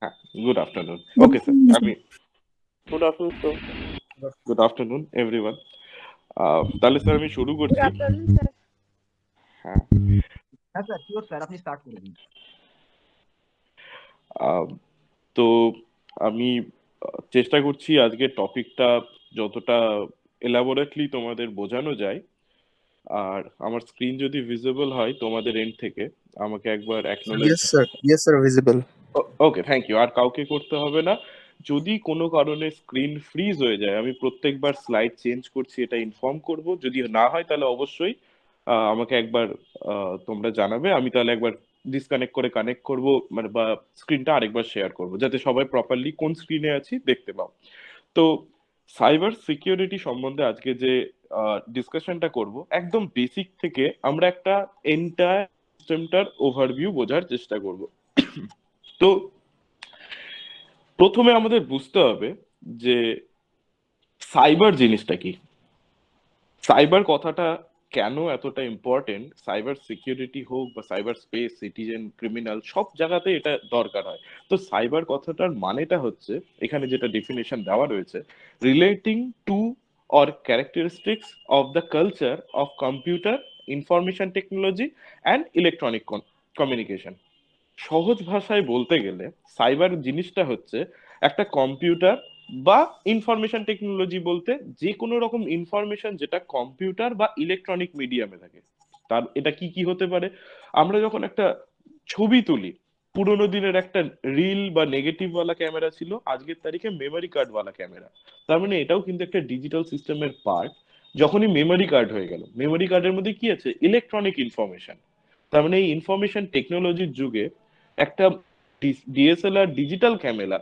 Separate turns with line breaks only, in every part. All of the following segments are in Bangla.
হ্যাঁ, good afternoon.
Good
okay sir,
afternoon,
আমি
sir.
গুড আফটারনুন তো গুড আফটারনুন এভরিওয়ান। তাহলে স্যার আমি শুরু
গুড
করছি।
Afternoon sir.
হ্যাঁ,
হ্যাঁ স্যার, শিওর স্যার, আপনি স্টার্ট করে দিন।
আহ, তো আমি চেষ্টা করছি আজকের টপিকটা যতটা এলাবোরেটলি তোমাদের বোঝানো যায়। আর আমার স্ক্রিন যদি ভিজিবল হয় তোমাদের এন্ড থেকে আমাকে একবার acknowledge.
Yes, sir. Yes, sir. Visible.
Okay, thank you. আর কাউকে করতে হবে না। যদি কোনো কারণে স্ক্রিন ফ্রিজ হয়ে যায়, আমি প্রত্যেকবার স্লাইড চেঞ্জ করছি এটা ইনফর্ম করব। যদি না হয় তাহলে অবশ্যই আমাকে একবার তোমরা জানাবে। আমি তাহলে একবার ডিসকানেক্ট করে কানেক্ট করব, মানে বা স্ক্রিনটা আরেকবার শেয়ার করব যাতে সবাই প্রপারলি কোন স্ক্রিনে আছি দেখতে পাও। তো সাইবার সিকিউরিটি সম্বন্ধে আজকে যে ডিসকাশনটা করব, একদম বেসিক থেকে আমরা একটা এন্টায়ার সিস্টেমটার ওভারভিউ বোঝার চেষ্টা করব। তো প্রথমে আমাদের বুঝতে হবে যে সাইবার জিনিসটা কি, সাইবার কথাটা কেন এতটা ইম্পর্টেন্ট। সাইবার সিকিউরিটি হোক বা সাইবার স্পেস, সিটিজেন, ক্রিমিনাল, সব জায়গাতে এটা দরকার হয়। তো সাইবার কথাটার মানেটা হচ্ছে, এখানে যেটা ডেফিনেশন দেওয়া রয়েছে, relating to or characteristics of the culture of computer, information technology and electronic communication. সহজ ভাষায় বলতে গেলে সাইবার জিনিসটা হচ্ছে একটা কম্পিউটার বা ইনফরমেশন টেকনোলজি, বলতে যে কোনো রকম ইনফরমেশন যেটা কম্পিউটার বা ইলেকট্রনিক মিডিয়ামে থাকে। তার এটা কি কি হতে পারে? আমরা যখন একটা ছবি তুলি, পুরোনো দিনের একটা রিল বা নেগেটিভ ওয়ালা ক্যামেরা ছিল, আজকের তারিখে মেমোরি কার্ড ওয়ালা ক্যামেরা। তার মানে এটাও কিন্তু একটা ডিজিটাল সিস্টেমের পার্ট। যখনই মেমোরি কার্ড হয়ে গেল, মেমোরি কার্ডের মধ্যে কি আছে? Electronic information. তার মানে এই ইনফরমেশন টেকনোলজির যুগে একটা ডিএসএলআর ডিজিটাল ক্যামেরা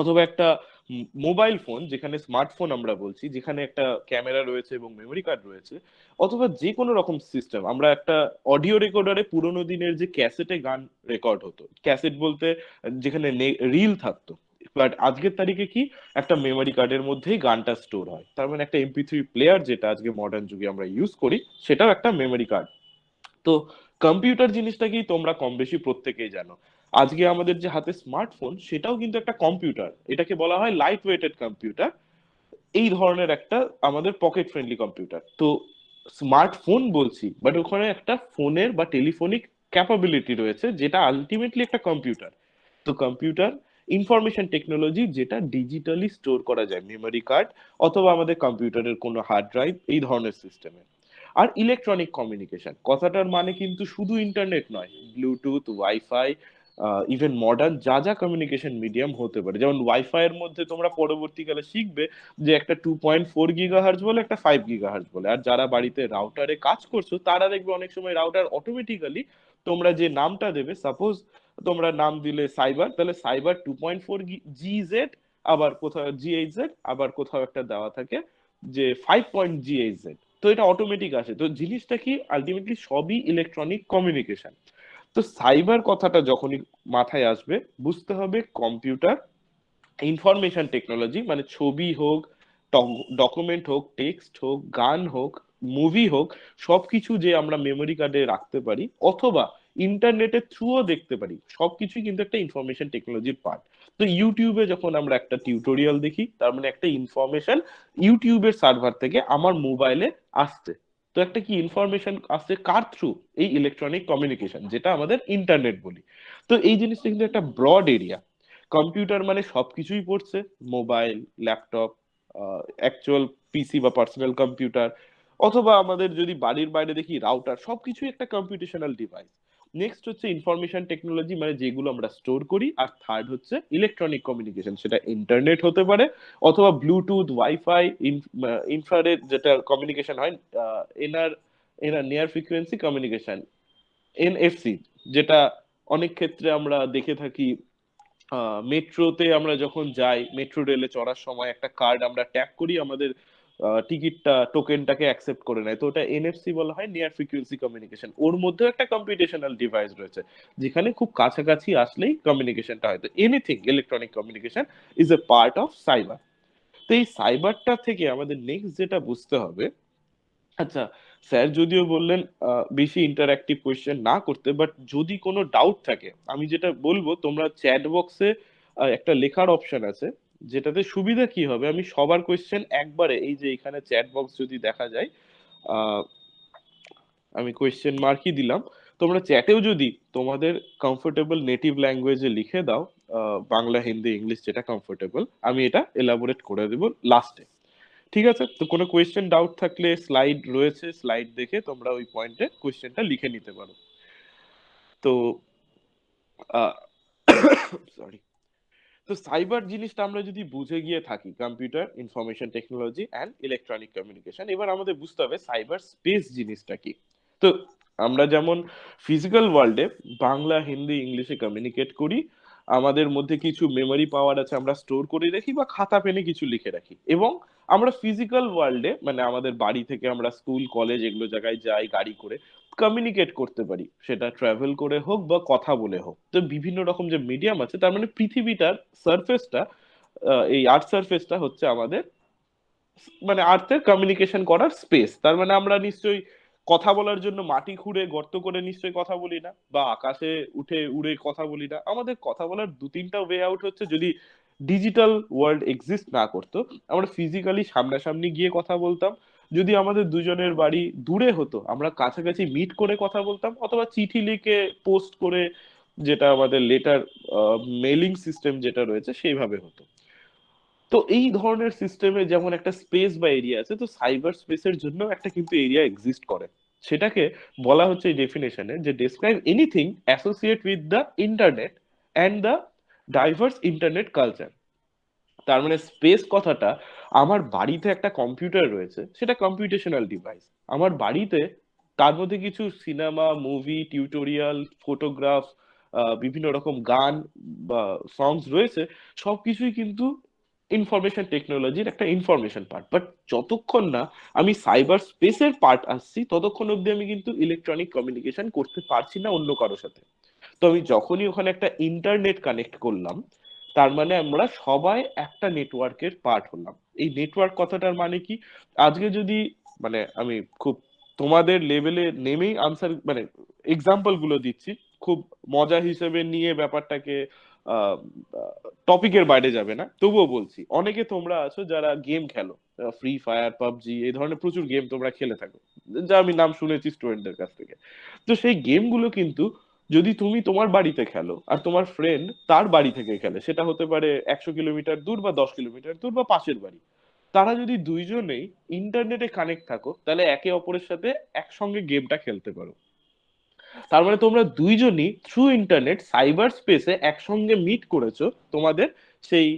অথবা একটা মোবাইল ফোন, যেখানে স্মার্টফোন আমরা বলছি, যেখানে একটা ক্যামেরা রয়েছে এবং মেমোরি কার্ড রয়েছে, অথবা যে কোনো রকম সিস্টেম, আমরা একটা অডিও রেকর্ডারে, পুরোনো দিনের যে ক্যাসেটে গান রেকর্ড হতো, ক্যাসেট বলতে যেখানে রিল থাকতো, বাট আজকের তারিখে কি একটা মেমোরি কার্ডের মধ্যেই গানটা স্টোর হয়। তার মানে একটা MP3 প্লেয়ার যেটা আজকে মডার্ন যুগে আমরা ইউজ করি, সেটাও একটা মেমোরি কার্ড। তো কম্পিউটার জিনিসটা কি তোমরা কম বেশি প্রত্যেকেই জানো। আজকে আমাদের যে হাতে স্মার্টফোন, সেটাও কিন্তু একটা কম্পিউটার। এটাকে বলা হয় লাইট ওয়েটেড কম্পিউটার। এই ধরনের একটা আমাদের পকেট ফ্রেন্ডলি কম্পিউটার। তো স্মার্টফোন বলছি, বাট ওখানে একটা ফোনের বা টেলিফোনিক ক্যাপাবিলিটি রয়েছে, যেটা আলটিমেটলি একটা কম্পিউটার। তো কম্পিউটার ইনফরমেশন টেকনোলজি, যেটা ডিজিটালি স্টোর করা যায় মেমোরি কার্ড অথবা আমাদের কম্পিউটারের কোনো হার্ড ড্রাইভ, এই ধরনের সিস্টেমে। আর ইলেকট্রনিক কমিউনিকেশন কথাটার মানে কিন্তু শুধু ইন্টারনেট নয়, ব্লুটুথ, ওয়াইফাই, ইভেন মডার্ন যা যা কমিউনিকেশন মিডিয়াম হতে পারে। যেমন ওয়াইফাই এর মধ্যে তোমরা পরবর্তীকালে শিখবে যে একটা 2.4 GHz বলে, একটা 5 GHz বলে। আর যারা বাড়িতে রাউটারে কাজ করছো, তারা দেখবে অনেক সময় রাউটার অটোমেটিক্যালি তোমরা যে নামটা দেবে, সাপোজ তোমরা নাম দিলে সাইবার, তাহলে সাইবার 2.4 GZ, আবার কোথাও GHZ, আবার কোথাও একটা দেওয়া থাকে যে 5.GHZ। তো এটা অটোমেটিক আসে। তো জিনিসটা কি, আলটিমেটলি সবই ইলেকট্রনিক কমিউনিকেশন। তো সাইবার কথাটা যখনই মাথায় আসবে, বুঝতে হবে কম্পিউটার, ইনফরমেশন টেকনোলজি, মানে ছবি হোক, ডকুমেন্ট হোক, টেক্সট হোক, গান হোক, মুভি হোক, সবকিছু যে আমরা মেমোরি কার্ডে রাখতে পারি অথবা ইন্টারনেটের থ্রুও দেখতে পারি, সবকিছুই কিন্তু একটা ইনফরমেশন টেকনোলজির পার্ট। তো ইউটিউবে যখন আমরা একটা টিউটোরিয়াল দেখি, তার মানে একটা ইনফরমেশন ইউটিউবের সার্ভার থেকে আমার মোবাইলে আসছে। তো একটা কি ইনফরমেশন আসছে কার থ্রু? এই ইলেকট্রনিক কমিউনিকেশন, যেটা আমাদের ইন্টারনেট বলি। তো এই জিনিসটা কিন্তু একটা ব্রড এরিয়া। কম্পিউটার মানে সবকিছুই পড়ছে, মোবাইল, ল্যাপটপ, অ্যাকচুয়াল পিসি বা পার্সোনাল কম্পিউটার, অথবা আমাদের যদি বাড়ির বাইরে দেখি রাউটার, সবকিছুই একটা কম্পিউটেশনাল ডিভাইস। নেক্সট হচ্ছে ইনফরমেশন টেকনোলজি, মানে যেগুলো আমরা স্টোর করি। আর থার্ড হচ্ছে ইলেকট্রনিক কমিউনিকেশন, সেটা ইন্টারনেট হতে পারে অথবা ব্লুটুথ, ওয়াইফাই, ইনফ্রারেড যেটা কমিউনিকেশন হয়, NR, near frequency communication, NFC, যেটা অনেক ক্ষেত্রে আমরা দেখে থাকি। মেট্রোতে আমরা যখন যাই, মেট্রো রেলে চড়ার সময় একটা কার্ড আমরা ট্যাপ করি, আমাদের টিকিটটা, টোকেনটাকে অ্যাকসেপ্ট করে নেয়। তো ওটা NFC বলা হয়, নিয়ার ফ্রিকোয়েন্সি কমিউনিকেশন। ওর মধ্যেও একটা কম্পিউটেশনাল ডিভাইস রয়েছে, যেখানে খুব কাছাকাছি আসলেই কমিউনিকেশনটা হয়। তো anything electronic communication is a part of cyber. তো এই সাইবারটা থেকে আমাদের নেক্সট যেটা বুঝতে হবে, আচ্ছা, স্যার যদিও বললেন বেশি ইন্টারঅ্যাক্টিভ কোয়েশ্চেন না করতে, বাট যদি কোনো ডাউট থাকে, আমি যেটা বলবো, তোমরা চ্যাট বক্সে একটা লেখার অপশন আছে, যেটাতে সুবিধা কি হবে, আমি সবার কোয়েশ্চেন একবারে, এই যে এখানে চ্যাট বক্স যদি দেখা যায়, আহ, আমি কোয়েশ্চেন মার্কই দিলাম, তোমরা চ্যাটেও যদি তোমাদের কমফোর্টেবল নেটিভ ল্যাঙ্গুয়েজে লিখে দাও, বাংলা হিন্দি ইংলিশ যেটা কমফোর্টেবল, আমি এটা এলাবোরেট করে দেবো লাস্টে। ঠিক আছে, তো কোনো কোয়েশ্চেন ডাউট থাকলে স্লাইড রয়েছে, স্লাইড দেখে তোমরা ওই পয়েন্টে কোয়েশ্চেনটা লিখে নিতে পারো। তো সরি, তো সাইবার জিনিসটা আমরা যদি বুঝে গিয়ে থাকি, computer information technology and electronic communication, এবার আমাদের বুঝতে হবে সাইবার স্পেস জিনিসটা কি। তো আমরা যেমন ফিজিক্যাল ওয়ার্ল্ডে বাংলা হিন্দি ইংলিশে কমিউনিকেট করি, আমাদের মধ্যে কিছু মেমরি পাওয়ার আছে, আমরা স্টোর করে রাখি বা খাতা পেনে কিছু লিখে রাখি, এবং আমরা ফিজিক্যাল ওয়ার্ল্ডে মানে আমাদের বাড়ি থেকে আমরা স্কুল কলেজ এগুলো জায়গায় যাই গাড়ি করে, কমিউনিকেট করতে পারি, সেটা ট্রাভেল করে হোক বা কথা বলে হোক। তো বিভিন্ন রকম যে মিডিয়াম আছে, তার মানে পৃথিবীটার সারফেসটা, এই আর্থ সারফেসটা হচ্ছে আমাদের মানে আর্থের কমিউনিকেশন করার স্পেস। তার মানে আমরা নিশ্চয়ই কথা বলার জন্য মাটি খুঁড়ে গর্ত করে নিশ্চয়ই কথা বলি না, বা আকাশে উঠে উড়ে কথা বলি না। আমাদের কথা বলার দু তিনটা ওয়ে আউট হচ্ছে, যদি ডিজিটাল ওয়ার্ল্ড এক্সিস্ট না করতো, আমরা ফিজিক্যালি সামনাসামনি গিয়ে কথা বলতাম। যদি আমাদের দুজনের বাড়ি দূরে হতো, আমরা কাছাকাছি মিট করে কথা বলতাম, অথবা চিঠি লিখে পোস্ট করে, যেটা আমাদের লেটার মেলিং সিস্টেম যেটা রয়েছে সেইভাবে হতো। তো এই ধরনের সিস্টেমে যেমন একটা স্পেস বা এরিয়া আছে, তো সাইবার স্পেসের জন্য একটা কিন্তু এরিয়া এক্সিস্ট করে। সেটাকে বলা হচ্ছে এই ডেফিনেশনে যে describe anything associate with the internet and the diverse internet culture. তার মানে স্পেস কথাটা, আমার বাড়িতে একটা কম্পিউটার রয়েছে, সেটা কম্পিউটেশনাল ডিভাইস। আমার বাড়িতে তার মধ্যে কিছু সিনেমা মুভি টিউটোরিয়াল ফটোগ্রাফ বিভিন্ন রকম গান বা সংস রয়েছে, সবকিছুই কিন্তু ইনফরমেশন টেকনোলজির একটা ইনফরমেশন পার্ট। বাট যতক্ষণ না আমি সাইবার স্পেসের পার্ট আসছি, ততক্ষণ অব্দি আমি কিন্তু ইলেকট্রনিক কমিউনিকেশন করতে পারছি না অন্য কারোর সাথে। তো আমি যখনই ওখানে একটা ইন্টারনেট কানেক্ট করলাম, তার মানে আমরা সবাই একটা নেটওয়ার্কের পার্ট হলাম। এই নেটওয়ার্ক কথাটার মানে কি, আজকে যদি মানে আমি খুব তোমাদের লেভেলে নেমেই আনসার মানে এক্সাম্পল গুলো দিচ্ছি, খুব মজা হিসেবে নিয়ে ব্যাপারটাকে, টপিকের বাইরে যাবে না, তবুও বলছি, অনেকে তোমরা আছো যারা গেম খেলো, ফ্রি ফায়ার পাবজি এই ধরনের প্রচুর গেম তোমরা খেলে থাকো, যা আমি নাম শুনেছি স্টুডেন্টদের কাছ থেকে। তো সেই গেমগুলো কিন্তু যদি তুমি তোমার বাড়িতে খেলো আর তোমার ফ্রেন্ড তার বাড়ি থেকে খেলে, সেটা হতে পারে 100 কিলোমিটার দূর বা 10 কিলোমিটার দূর বা পাশের বাড়ি, তারা যদি দুইজনেই ইন্টারনেটে কানেক্ট থাকো, তাহলে একে অপরের সাথে একসঙ্গে গেমটা খেলতে পারো। তার মানে তোমরা দুইজনই থ্রু ইন্টারনেট সাইবার স্পেসে একসঙ্গে মিট করেছো তোমাদের সেই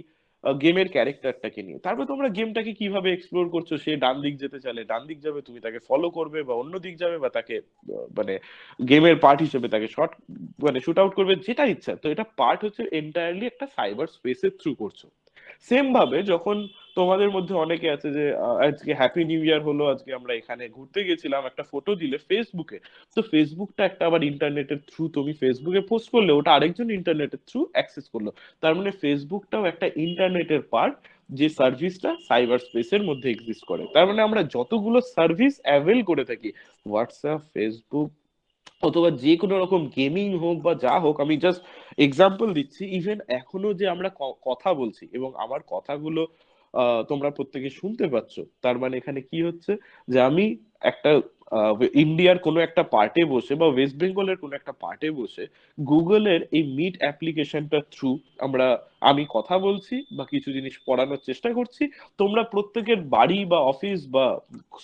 গেমের ক্যারেক্টারটাকে নিয়ে। তারপর তোমরা গেমটাকে কিভাবে এক্সপ্লোর করছো, সে ডান দিক যেতে চাইলে ডান দিক যাবে, তুমি তাকে ফলো করবে, বা অন্য দিক যাবে, বা তাকে মানে গেমের পার্ট হিসেবে তাকে শর্ট মানে শুট আউট করবে, যেটা ইচ্ছা। তো এটা পার্ট হচ্ছে এন্টায়ারলি একটা সাইবার স্পেসের থ্রু করছো। সেম ভাবে যখন তোমাদের মধ্যে অনেকে আছে যে আজকে হ্যাপি নিউ ইয়ার হলো, আজকে আমরা এখানে ঘুরতে গেছিলাম, একটা ফটো দিলে ফেসবুকে, তো ফেসবুকটা একটা আবার ইন্টারনেটের থ্রু, তুমি ফেসবুকে পোস্ট করলে ওটা আরেকজন ইন্টারনেটের থ্রু অ্যাক্সেস করলো। তার মানে ফেসবুকটাও একটা ইন্টারনেটের পার্ট, যে সার্ভিসটা সাইবার স্পেসের মধ্যে এক্সিস্ট করে। তার মানে আমরা যতগুলো সার্ভিস অ্যাভেল করে থাকি, হোয়াটসঅ্যাপ ফেসবুক অথবা যে কোনো রকম গেমিং হোক বা যা হোক, আমি জাস্ট এক্সাম্পল দিচ্ছি, ইভেন এখনো যে আমরা কথা বলছি এবং আমার কথাগুলো তোমরা প্রত্যেকে শুনতে পাচ্ছ, তার মানে এখানে কি হচ্ছে, যে আমি একটা ইন্ডিয়ার কোনো একটা পার্টে বসে বা ওয়েস্ট বেঙ্গলের কোনো একটা পার্টে বসে গুগলের এই মিট অ্যাপ্লিকেশনটার থ্রু আমি কথা বলছি বা কিছু জিনিস পড়ানোর চেষ্টা করছি, তোমরা প্রত্যেকের বাড়ি বা অফিস বা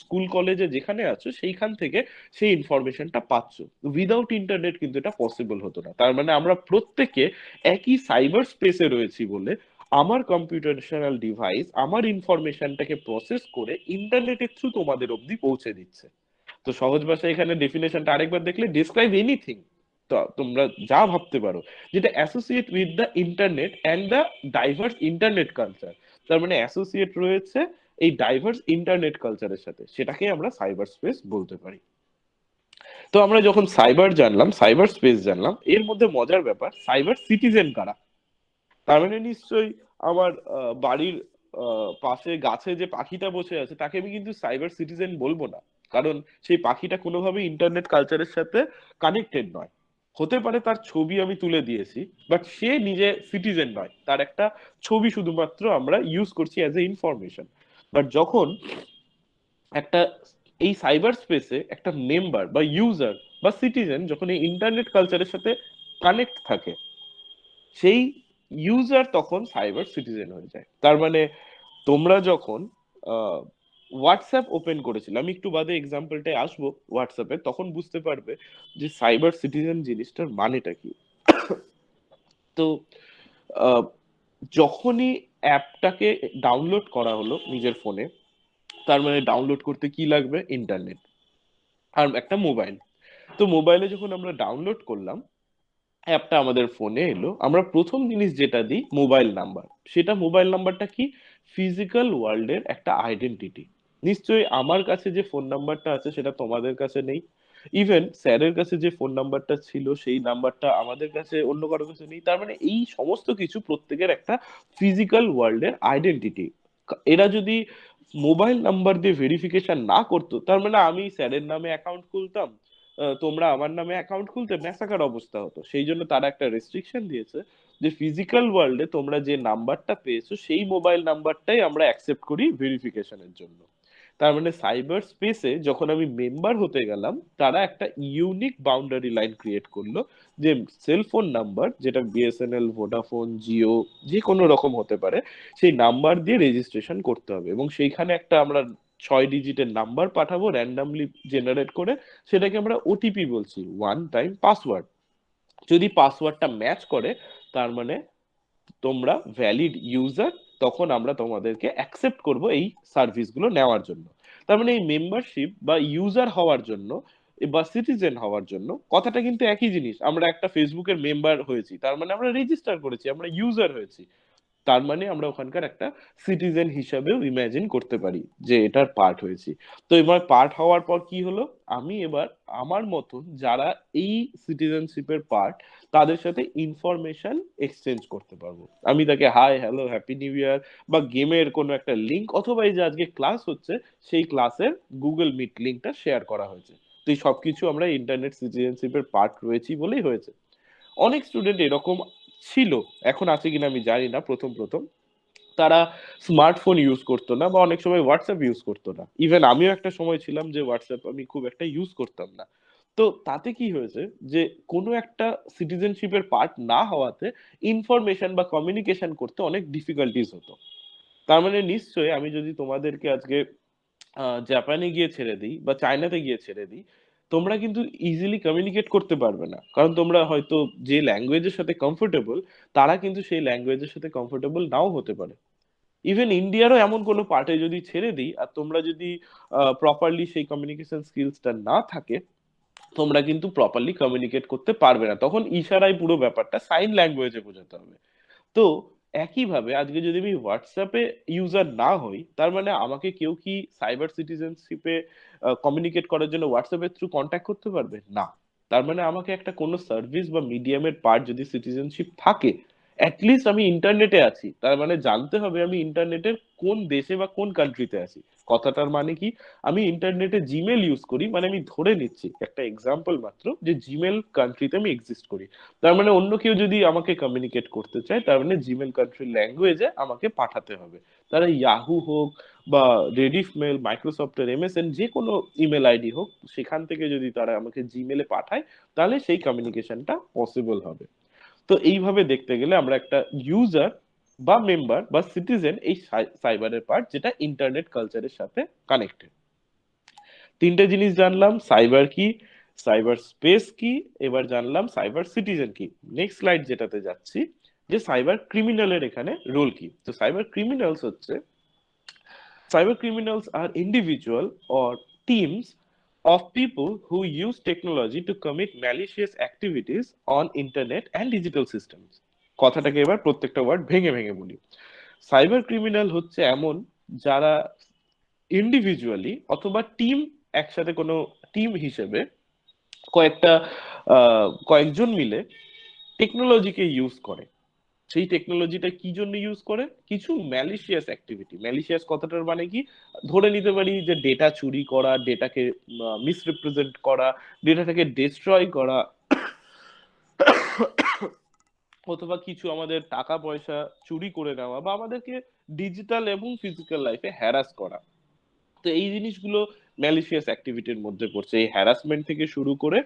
স্কুল কলেজে যেখানে আছো সেইখান থেকে সেই ইনফরমেশনটা পাচ্ছ। উইদাউট ইন্টারনেট কিন্তু এটা পসিবল হতো না। তার মানে আমরা প্রত্যেকে একই সাইবার স্পেসে রয়েছি বলে আমার কম্পিউটেশনাল ডিভাইস আমার ইনফরমেশনটাকে প্রসেস করে ইন্টারনেটের থ্রু তোমাদের অবধি পৌঁছে দিচ্ছে। তো সহজ ভাষায় এখানে ডেফিনেশনটা আরেকবার দেখলে, ডিসক্রাইব এনিথিং, তো তোমরা যা ভাবতে পারো যেটা associate with the internet and the diverse internet culture. তার মানে অ্যাসোসিয়েট রয়েছে এই ডাইভার্স ইন্টারনেট কালচারের সাথে, সেটাকে আমরা সাইবার স্পেস বলতে পারি। তো আমরা যখন সাইবার জানলাম, সাইবার স্পেস জানলাম, এর মধ্যে মজার ব্যাপার, সাইবার সিটিজেন কারা। তার মানে নিশ্চয়ই আমার বাড়ির পাশে গাছে যে পাখিটা বসে আছে তাকে আমি কিন্তু সাইবার সিটিজেন বলবো না, কারণ সেই পাখিটা কোনোভাবেই ইন্টারনেট কালচারের সাথে কানেক্টেড নয়। হতে পারে তার ছবি আমি তুলে দিয়েছি, বাট সে নিজে সিটিজেন নয়, তার একটা ছবি শুধুমাত্র আমরা ইউজ করছি অ্যাজ এ ইনফরমেশন। বাট যখন একটা এই সাইবার স্পেসে একটা মেম্বার বা ইউজার বা সিটিজেন যখন এই ইন্টারনেট কালচারের সাথে কানেক্ট থাকে, সেই ইউজার তখন সাইবার সিটিজেন হয়ে যায়। তার মানে তোমরা যখন হোয়াটসঅ্যাপ ওপেন করেছিলে, আমি একটু বাদে এক্সাম্পলটায় আসবো হোয়াটসঅ্যাপে, তখন বুঝতে পারবে যে সাইবার সিটিজেন জিনিসটার মানেটা কি। তো আহ, যখনই অ্যাপটাকে ডাউনলোড করা হলো নিজের ফোনে, তার মানে ডাউনলোড করতে কি লাগবে? ইন্টারনেট আর একটা মোবাইল। তো মোবাইলে যখন আমরা ডাউনলোড করলাম, অ্যাপটা আমাদের ফোনে এলো, আমরা প্রথম জিনিস যেটা দিই মোবাইল নাম্বার। সেটা মোবাইল নাম্বারটা কি? ফিজিক্যাল ওয়ার্ল্ডের একটা আইডেন্টিটি। নিশ্চয়ই আমার কাছে যে ফোন নাম্বারটা আছে সেটা তোমাদের কাছে নেই, ইভেন স্যারের কাছে যে ফোন নাম্বারটা ছিল সেই নাম্বারটা আমাদের কাছে অন্য কারোর কাছে নেই। তার মানে এই সমস্ত কিছু প্রত্যেকের একটা ফিজিক্যাল ওয়ার্ল্ডের আইডেন্টিটি। এরা যদি মোবাইল নাম্বার দিয়ে ভেরিফিকেশন না করতো, তার মানে আমি স্যারের নামে অ্যাকাউন্ট খুলতাম, তোমরা আমার নামে অ্যাকাউন্ট খুলতে ম্যাসাকার অবস্থা হতো। সেই জন্য তারা একটা রেস্ট্রিকশন দিয়েছে যে ফিজিক্যাল ওয়ার্ল্ডে তোমরা যে নাম্বারটা পেয়েছো সেই মোবাইল নাম্বারটাই আমরা অ্যাকসেপ্ট করি ভেরিফিকেশনের জন্য। তার মানে সাইবার স্পেসে যখন আমি মেম্বার হতে গেলাম, তারা একটা ইউনিক বাউন্ডারি লাইন ক্রিয়েট করলো, যে সেলফোন নাম্বার, যেটা বিএসএনএল, ভোডাফোন, জিও, যে কোনো রকম হতে পারে, সেই নাম্বার দিয়ে রেজিস্ট্রেশন করতে হবে। এবং সেইখানে একটা আমরা 6 ডিজিটের নাম্বার পাঠাবো র্যান্ডামলি জেনারেট করে, সেটাকে আমরা ওটিপি বলছি, ওয়ান টাইম পাসওয়ার্ড। যদি পাসওয়ার্ডটা ম্যাচ করে, তার মানে তোমরা ভ্যালিড ইউজার, তখন আমরা তোমাদেরকে অ্যাকসেপ্ট করব এই সার্ভিসগুলো নেওয়ার জন্য। তার মানে এই মেম্বারশিপ বা ইউজার হওয়ার জন্য বা সিটিজেন হওয়ার জন্য কথাটা কিন্তু একই জিনিস। আমরা একটা ফেসবুকের মেম্বার হয়েছি, তার মানে আমরা রেজিস্টার করেছি, আমরা ইউজার হয়েছি, তার মানে আমরা ওখানকার একটা সিটিজেন হিসাবেও ইমাজিন করতে পারি যে এটার পার্ট হয়েছি। তো এবার পার্ট হওয়ার পর কি হলো, আমি এবার আমার মতন যারা এই সিটিজেনশিপের পার্ট, তাদের সাথে ইনফরমেশন এক্সচেঞ্জ করতে পারবো। আমি তাকে hi, hello, happy new year, বা গেমের কোনো একটা লিঙ্ক, অথবা এই যে আজকে ক্লাস হচ্ছে সেই ক্লাসের গুগল মিট লিঙ্কটা শেয়ার করা হয়েছে। তো এই সবকিছু আমরা ইন্টারনেট সিটিজেনশিপের পার্ট রয়েছি বলেই হয়েছে। অনেক স্টুডেন্ট এরকম ছিল, এখন আছে কিনা আমি জানি না, প্রথম প্রথম তারা স্মার্টফোন ইউজ করতো না, বা অনেক সময় হোয়াটসঅ্যাপ ইউজ করতো না। ইভেন আমিও একটা সময় ছিলাম যে হোয়াটসঅ্যাপ আমি খুব একটা ইউজ করতাম না। তো তাতে কি হয়েছে যে কোনো একটা সিটিজেনশিপের পার্ট না হওয়াতে ইনফরমেশন বা কমিউনিকেশন করতে অনেক ডিফিকাল্টিস হতো। তার মানে নিশ্চয়ই আমি যদি তোমাদেরকে আজকে জাপানে গিয়ে ছেড়ে দিই বা চায়নাতে গিয়ে ছেড়ে দিই, তোমরা কিন্তু ইজিলি কমিউনিকেট করতে পারবে না, কারণ তোমরা হয়তো যে ল্যাঙ্গুয়েজের সাথে কমফোর্টেবল, তারা কিন্তু সেই ল্যাঙ্গুয়েজের সাথে কমফোর্টেবল নাও হতে পারে। ইভেন ইন্ডিয়ারও এমন কোনো পার্টে যদি ছেড়ে দিই, আর তোমরা যদি প্রপারলি সেই কমিউনিকেশন স্কিলসটা না থাকে, তোমরা কিন্তু প্রপারলি কমিউনিকেট করতে পারবে না। তখন ইশারায় পুরো ব্যাপারটা সাইন ল্যাঙ্গুয়েজে বোঝাতে হবে। তো একইভাবে আজকে যদি আমি হোয়াটসঅ্যাপে ইউজার না হই, তার মানে আমাকে কেউ কি সাইবার সিটিজেনশিপে কমিউনিকেট করার জন্য হোয়াটসঅ্যাপের থ্রু কন্ট্যাক্ট করতে পারবে না। তার মানে আমাকে একটা কোনো সার্ভিস বা মিডিয়ামের পার্ট যদি সিটিজেনশিপ থাকে, অ্যাটলিস্ট আমি ইন্টারনেটে আছি, তার মানে জানতে হবে আমি ইন্টারনেটের কোন দেশে বা কোন কান্ট্রিতে আছি। কথাটার মানে কি, আমি ইন্টারনেটে জিমেল ইউজ করি, মানে আমি ধরে নিচ্ছি একটা এক্সাম্পল মাত্র, যে জিমেল কান্ট্রিতে আমি এক্সিস্ট করি। তার মানে অন্য কেউ যদি আমাকে কমিউনিকেট করতে চায়, তার মানে জিমেল কান্ট্রির ল্যাঙ্গুয়েজে আমাকে পাঠাতে হবে। তারা ইয়াহু হোক বা রেডিফ মেল, মাইক্রোসফটের এমএসএন, যে কোনো ইমেল আইডি হোক, সেখান থেকে যদি তারা আমাকে জিমেলে পাঠায়, তাহলে সেই কমিউনিকেশনটা পসিবল হবে। তো এইভাবে দেখতে গেলে আমরা একটা ইউজার বা মেম্বার বা সিটিজেন এই সাইবারের পার্ট, যেটা ইন্টারনেট কালচারের সাথে কানেক্টেড। তিনটে জিনিস জানলাম, সাইবার কি, সাইবার স্পেস কি, এবার জানলাম সাইবার সিটিজেন কি। নেক্সট স্লাইড যেটাতে যাচ্ছি, যে সাইবার ক্রিমিনালের এখানে রোল কি। তো cyber criminals are individual or teams of people who use technology to commit malicious activities on internet and digital systems। কথাটাকে এবার প্রত্যেকটা ওয়ার্ড ভেঙে ভেঙে বলি। সাইবার ক্রিমিনাল হচ্ছে এমন যারা ইন্ডিভিজুয়ালি অথবা টিম, একসাথে কোনো টিম হিসেবে কয়েকটা কয়েকজন মিলে টেকনোলজিকে ইউজ করে। সেই টেকনোলজিটা কি জন্য ইউজ করে? কিছু ম্যালিশিয়াস অ্যাক্টিভিটি। ম্যালিশিয়াস কথাটার মানে কি, ধরে নিতে পারি যে ডেটা চুরি করা, ডেটাকে মিসরিপ্রেজেন্ট করা, ডেটাটাকে ডিস্ট্রয় করা, অথবা কিছু আমাদের টাকা পয়সা চুরি করে নেওয়া বা আমাদেরকে ডিজিটাল এবং ফিজিক্যাল লাইফে হ্যারাস করা। তো এই জিনিসগুলো ম্যালিশিয়াস অ্যাক্টিভিটির মধ্যে পড়ছে। এই হ্যারাসমেন্ট থেকে শুরু করে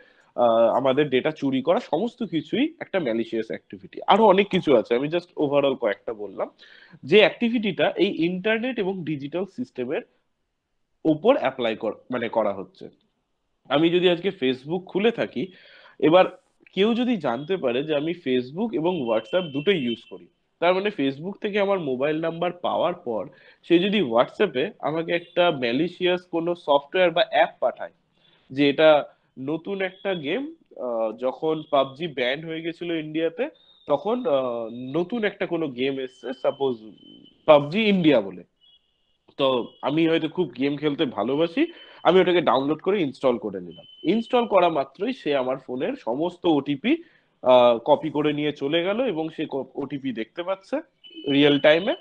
আমাদের ডেটা চুরি করা সমস্ত কিছুই একটা ম্যালিশিয়াস অ্যাক্টিভিটি। আরো অনেক কিছু আছে, আমি জাস্ট ওভারঅল কয়েকটা বললাম। যে অ্যাক্টিভিটিটা এই ইন্টারনেট এবং ডিজিটাল সিস্টেমের উপর অ্যাপ্লাই মানে করা হচ্ছে। আমি যদি আজকে ফেসবুক খুলে থাকি, এবার কেউ যদি জানতে পারে যে আমি ফেসবুক এবং হোয়াটসঅ্যাপ দুটোই ইউজ করি, তার মানে ফেসবুক থেকে আমার মোবাইল নাম্বার পাওয়ার পর সে যদি হোয়াটসঅ্যাপে আমাকে একটা ম্যালিশিয়াস কোনো সফটওয়্যার বা অ্যাপ পাঠায় যে এটা নতুন একটা গেম, যখন পাবজি ব্যান্ড হয়ে গেছিল ইন্ডিয়াতে, তখন নতুন একটা কোনো গেম এসছে, সাপোজ পাবজি ইন্ডিয়া বলে। তো আমি হয়তো খুব গেম খেলতে ভালোবাসি, আমি ওটাকে ডাউনলোড করে ইনস্টল করে নিলাম। ইনস্টল করা মাত্রই সে আমার ফোনের সমস্ত ওটিপি কপি করে নিয়ে চলে গেল এবং সে ওটিপি দেখতে পাচ্ছে রিয়েল টাইমে।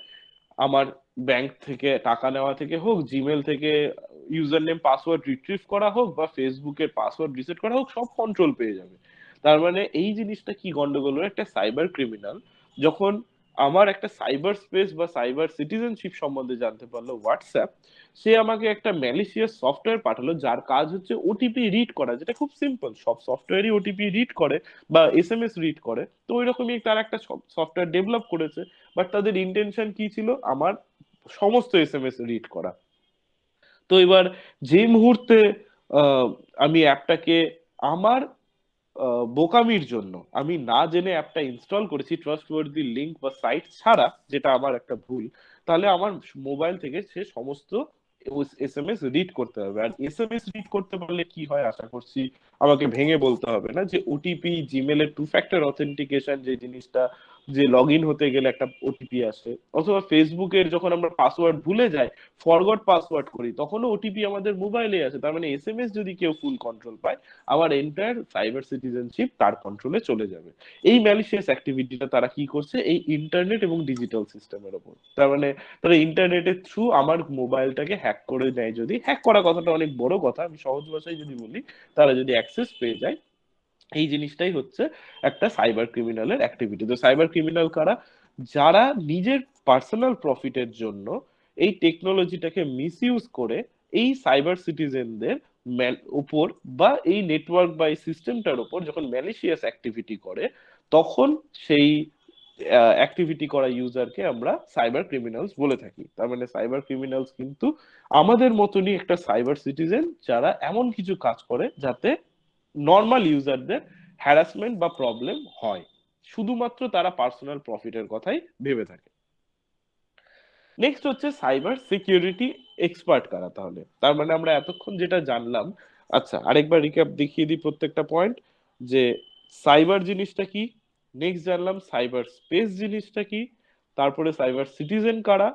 আমার ব্যাংক থেকে টাকা নেওয়া থেকে হোক, জিমেল থেকে ইউজার নেম পাসওয়ার্ড রিট্রিভ করা হোক, বা ফেসবুকের পাসওয়ার্ড রিসেট করা হোক, সব কন্ট্রোল পেয়ে যাবে। তার মানে এই জিনিসটা কি গন্ডগোল হলো, একটা সাইবার ক্রিমিনাল যখন আমার একটা সাইবার স্পেস বা সাইবার সিটিজেনশিপ সম্বন্ধে জানতে পারলো হোয়াটসঅ্যাপ, সে আমাকে একটা ম্যালিশিয়াস সফটওয়্যার পাঠালো যার কাজ হচ্ছে ওটিপি রিড করা, যেটা খুব সিম্পল, সব সফটওয়্যারই ওটিপি রিড করে বা এসএমএস রিড করে। তো ওই রকমই তার একটা সফটওয়্যার ডেভেলপ করেছে, বাট তাদের ইন্টেনশন কি ছিল, আমার সমস্ত এসএমএস রিড করা। তো এবার যে মুহূর্তে আহ, আমি অ্যাপটাকে আমার বোকামির জন্য আমি না জেনে অ্যাপটা ইনস্টল করেছি ট্রাস্টওয়ার্দি লিংক বা সাইট ছাড়া, যেটা আমার একটা ভুল, তাহলে আমার মোবাইল থেকে সে সমস্ত এসএমএস রিড করতে হবে। আর এসএমএস রিড করতে পারলে কি হয় আশা করছি আমাকে ভেঙে বলতে হবে না, যে ওটিপি, জিমেলের টু ফ্যাক্টর অথেন্টিকেশন যে জিনিসটা, যে লগ ইন হতে গেলে একটা ওটিপি আসে, অথবা ফেসবুকের যখন আমরা পাসওয়ার্ড ভুলে যাই, ফরগট পাসওয়ার্ড করি, তখনও ওটিপি আমাদের মোবাইলে আসে। তার মানে এসএমএস যদি কেউ ফুল কন্ট্রোল পায়, আমার এন্টায়ার সাইবার সিটিজেনশিপ তার কন্ট্রোলে চলে যাবে। এই ম্যালিশিয়াস অ্যাক্টিভিটিটা তারা কি করছে, এই ইন্টারনেট এবং ডিজিটাল সিস্টেমের ওপর। তার মানে তারা ইন্টারনেটের থ্রু আমার মোবাইলটাকে হ্যাক করে নেয়। যদি হ্যাক করা কথাটা অনেক বড় কথা, আমি সহজ ভাষায় যদি বলি, তারা যদি অ্যাক্সেস পেয়ে যায়, এই জিনিসটাই হচ্ছে একটা সাইবার ক্রিমিনালের অ্যাক্টিভিটি। তো সাইবার ক্রিমিনাল কারা, যারা নিজের পার্সোনাল প্রফিটের জন্য এই টেকনোলজিটাকে মিসইউজ করে এই সাইবার সিটিজেনদের উপর বা এই নেটওয়ার্ক বা এই সিস্টেমটার উপর যখন ম্যালিশিয়াস অ্যাক্টিভিটি করে, তখন সেই অ্যাক্টিভিটি করা ইউজারকে আমরা সাইবার ক্রিমিনালস বলে থাকি। তার মানে সাইবার ক্রিমিনালস কিন্তু আমাদের মতনই একটা সাইবার সিটিজেন, যারা এমন কিছু কাজ করে যাতে নর্মাল ইউজারদের হ্যারাসমেন্ট বা প্রবলেম হয়, শুধুমাত্র তারা পার্সোনাল প্রফিটের কথাই ভেবে থাকে। নেক্সট হচ্ছে সাইবার সিকিউরিটি এক্সপার্ট কারা তাহলে। তার মানে আমরা এতক্ষণ যেটা জানলাম, আচ্ছা আরেকবার রিক্যাপ দেখিয়ে দিই প্রত্যেকটা পয়েন্ট। যে সাইবার জিনিসটা কি, নেক্সট জানলাম সাইবার স্পেস জিনিসটা কি, তারপরে সাইবার সিটিজেন কারা,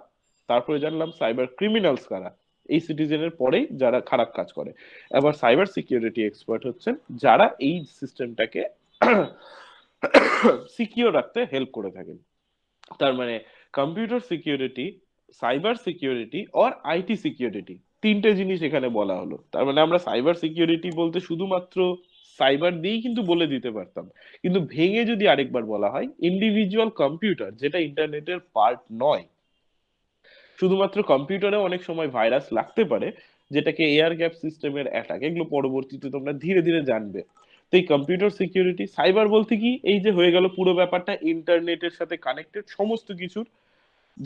তারপরে জানলাম সাইবার ক্রিমিনালস কারা, এই সিটিজেনের পরেই যারা খারাপ কাজ করে। এবার সাইবার সিকিউরিটি এক্সপার্ট হচ্ছেন যারা এই সিস্টেমটাকে সিকিউর রাখতে হেল্প করে থাকেন। তার মানে কম্পিউটার সিকিউরিটি, সাইবার সিকিউরিটি আর আইটি সিকিউরিটি, তিনটে জিনিস এখানে বলা হলো। তার মানে আমরা সাইবার সিকিউরিটি বলতে শুধুমাত্র সাইবার দিয়েই কিন্তু বলে দিতে পারতাম, কিন্তু ভেঙে যদি আরেকবার বলা হয়, ইন্ডিভিজুয়াল কম্পিউটার যেটা ইন্টারনেটের পার্ট নয়, শুধুমাত্র কম্পিউটারে অনেক সময় ভাইরাস লাগতে পারে, যেটাকে এয়ার গ্যাপ সিস্টেমের অ্যাটাক, এগুলো পরবর্তীতে তোমরা ধীরে ধীরে জানবে। তো এই কম্পিউটার সিকিউরিটি, সাইবার বলতে কি, এই যে হয়ে গেল পুরো ব্যাপারটা ইন্টারনেটের সাথে কানেক্টেড সমস্ত কিছুর,